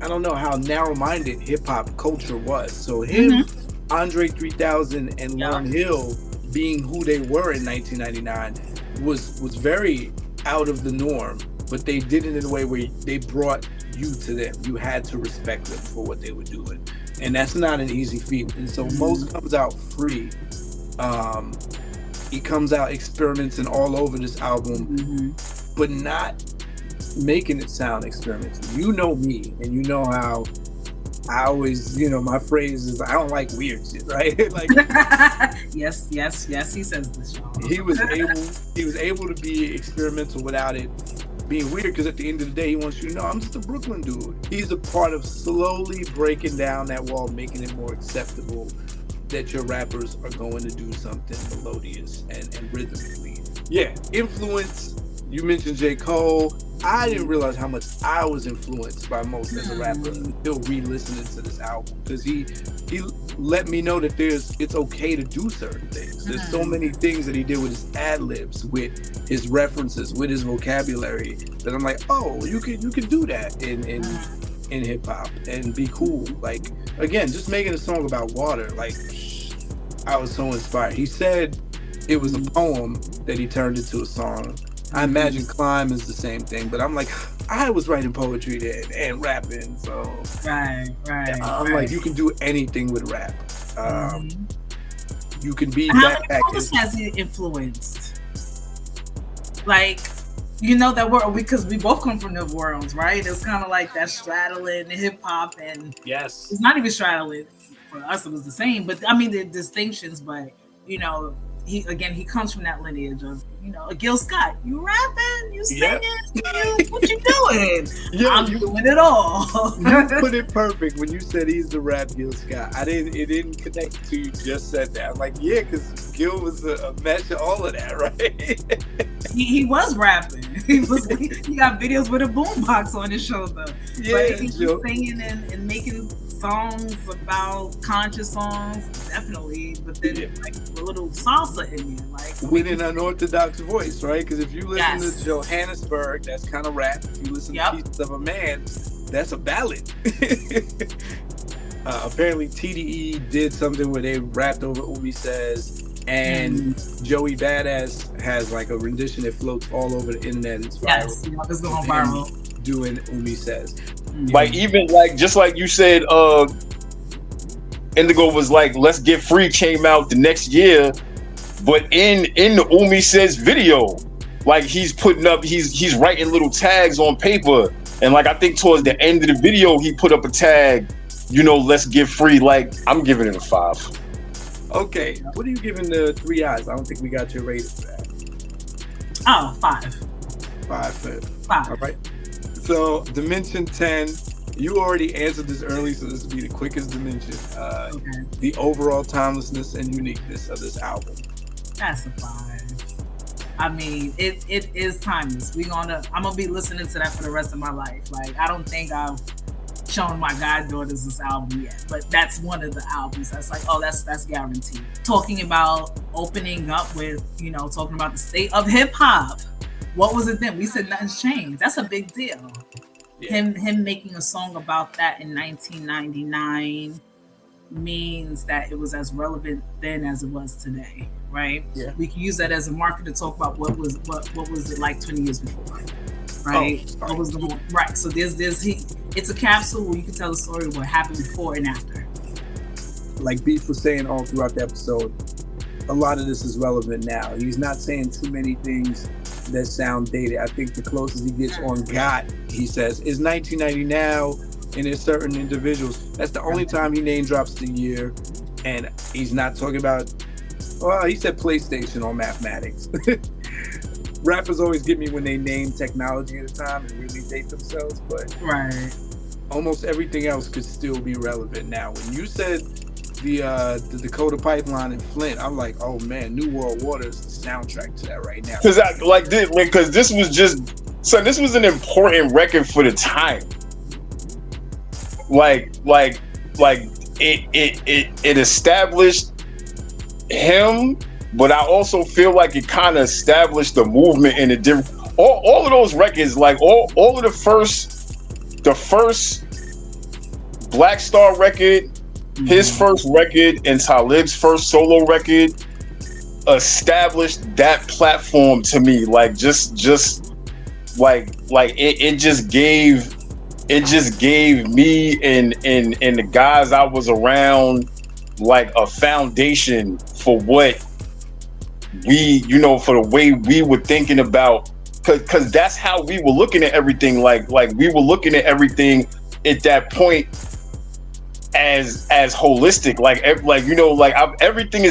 I don't know, how narrow-minded hip-hop culture was. So him, Andre 3000, and Lauryn Hill being who they were in 1999 was very out of the norm, but they did it in a way where they brought you to them. You had to respect them for what they were doing. And that's not an easy feat. And so Mos comes out free. He comes out experimenting all over this album, but not making it sound experimental. You know me, and you know how I always, you know, my phrase is, I don't like weird shit, right? Like, yes, he says this, y'all. He was able to be experimental without it being weird, because at the end of the day, he wants you to know, I'm just a Brooklyn dude. He's a part of slowly breaking down that wall, making it more acceptable that your rappers are going to do something melodious and rhythmically. Yeah, influence. You mentioned J. Cole. I didn't realize how much I was influenced by Mos as a rapper until re-listening to this album, because he let me know that it's okay to do certain things. There's so many things that he did with his ad-libs, with his references, with his vocabulary, that I'm like, oh, you can do that in hip-hop and be cool. Like, again, just making a song about water, like, I was so inspired. He said it was a poem that he turned into a song. I imagine Climb is the same thing, but I'm like, I was writing poetry then and rapping, so right. I'm like, you can do anything with rap. You can be How that. many artists has he influenced? Like, you know, that world, because we both come from the worlds, right? It's kind of like that straddling hip hop, and yes, it's not even straddling for us. It was the same, but I mean the distinctions. But you know, he comes from that lineage of, you know, a Gil Scott. You rapping, you singing, what you doing? I'm doing it all. You put it perfect when you said he's the rap Gil Scott. It didn't connect to you just said that. I'm like, yeah, because Gil was a match of all of that, right? He was rapping. He got videos with a boombox on his shoulder. Yeah, but he's singing and making songs about conscious songs, definitely. But then like a little salsa in there, like with an unorthodox voice, right? Because if you listen to Johannesburg, that's kind of rap. If you listen to Pieces of a Man, that's a ballad. Apparently, TDE did something where they rapped over Umi Says. And Joey Badass has like a rendition that floats all over the internet. It's viral. Yes, it's going viral. Doing Umi Says. Like, even like, just like you said, Indigo was like, Let's Get Free came out the next year. But in the Umi Says video, like he's writing little tags on paper. And like, I think towards the end of the video, he put up a tag, you know, Let's Get Free. Like, I'm giving it a 5. Okay, what are you giving the 3 eyes? I don't think we got your rating for that. Oh, 5. 5. 5. All right. So Dimension 10, you already answered this early, so this will be the quickest dimension. Okay. The overall timelessness and uniqueness of this album. That's a 5. I mean, it is timeless. I'm gonna be listening to that for the rest of my life. Like, I don't think I've shown my goddaughters this album yet, but that's one of the albums that's like, oh, that's guaranteed. Talking about opening up with, talking about the state of hip hop. What was it then? We said nothing's changed. That's a big deal. Yeah. Him making a song about that in 1999 means that it was as relevant then as it was today, right? Yeah. We can use that as a marker to talk about what was it like 20 years before, right? What was the right? So it's a capsule where you can tell the story of what happened before and after. Like Beef was saying all throughout the episode, a lot of this is relevant now. He's not saying too many things that sound dated. I think the closest he gets on "Got," he says, is 1990 now, and there's certain individuals. That's the only time he name drops the year, and he's not talking about. Well, he said PlayStation or mathematics. Rappers always get me when they name technology at a time and really date themselves, but almost everything else could still be relevant now. When you said the Dakota Pipeline in Flint, I'm like, oh man, New World Water is the soundtrack to that right now. Because this was an important record for the time. It established him, but I also feel like it kind of established the movement in a different. All of those records, like all of the first Black Star record, his first record, and Talib's first solo record established that platform to me. Like it just gave me and the guys I was around like a foundation for what we, for the way we were thinking about, because that's how we were looking at everything. Like we were looking at everything at that point as holistic. Everything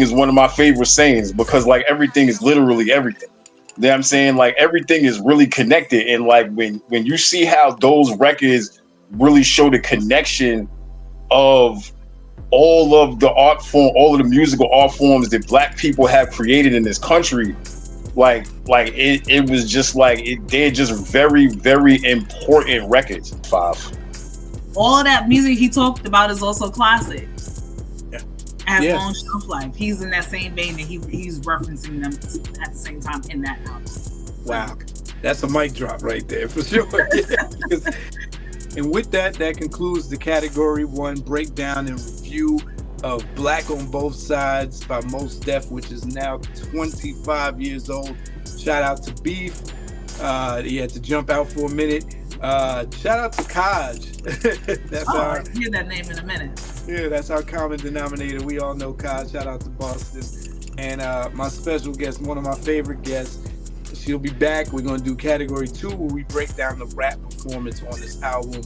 is one of my favorite sayings, because like everything is literally everything. You know what I'm saying? Like everything is really connected, and like when you see how those records really show the connection of all of the art form, all of the musical art forms that Black people have created in this country, it was just they're just very, very important records. 5. All of that music he talked about is also classic. Yeah. Has long shelf life. He's in that same vein, and he's referencing them at the same time in that album. Wow, that's a mic drop right there for sure. And with that concludes the Category 1 breakdown and review of Black on Both Sides by Mos Def, which is now 25 years old. Shout out to Beef. He had to jump out for a minute. Shout out to Kaj. I'll hear that name in a minute. Yeah, that's our common denominator. We all know Kaj. Shout out to Boston. And my special guest, one of my favorite guests, she'll be back. We're going to do Category 2, where we break down the rap performance on this album.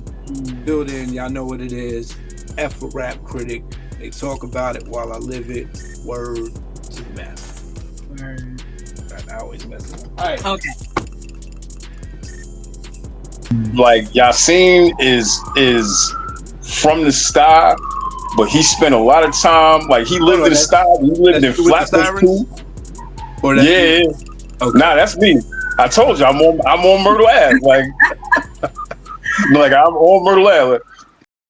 Build in, y'all know what it is. F a rap critic. They talk about it while I live it. Word to the man. Word. I always mess it up. All right. Okay. Like Yasin is from the style, but he spent a lot of time. Like he lived in the style. He lived in Flatbush too. Yeah. Okay. Nah, that's me. I told you I'm on Myrtle Ave. Like I'm on Myrtle Ave.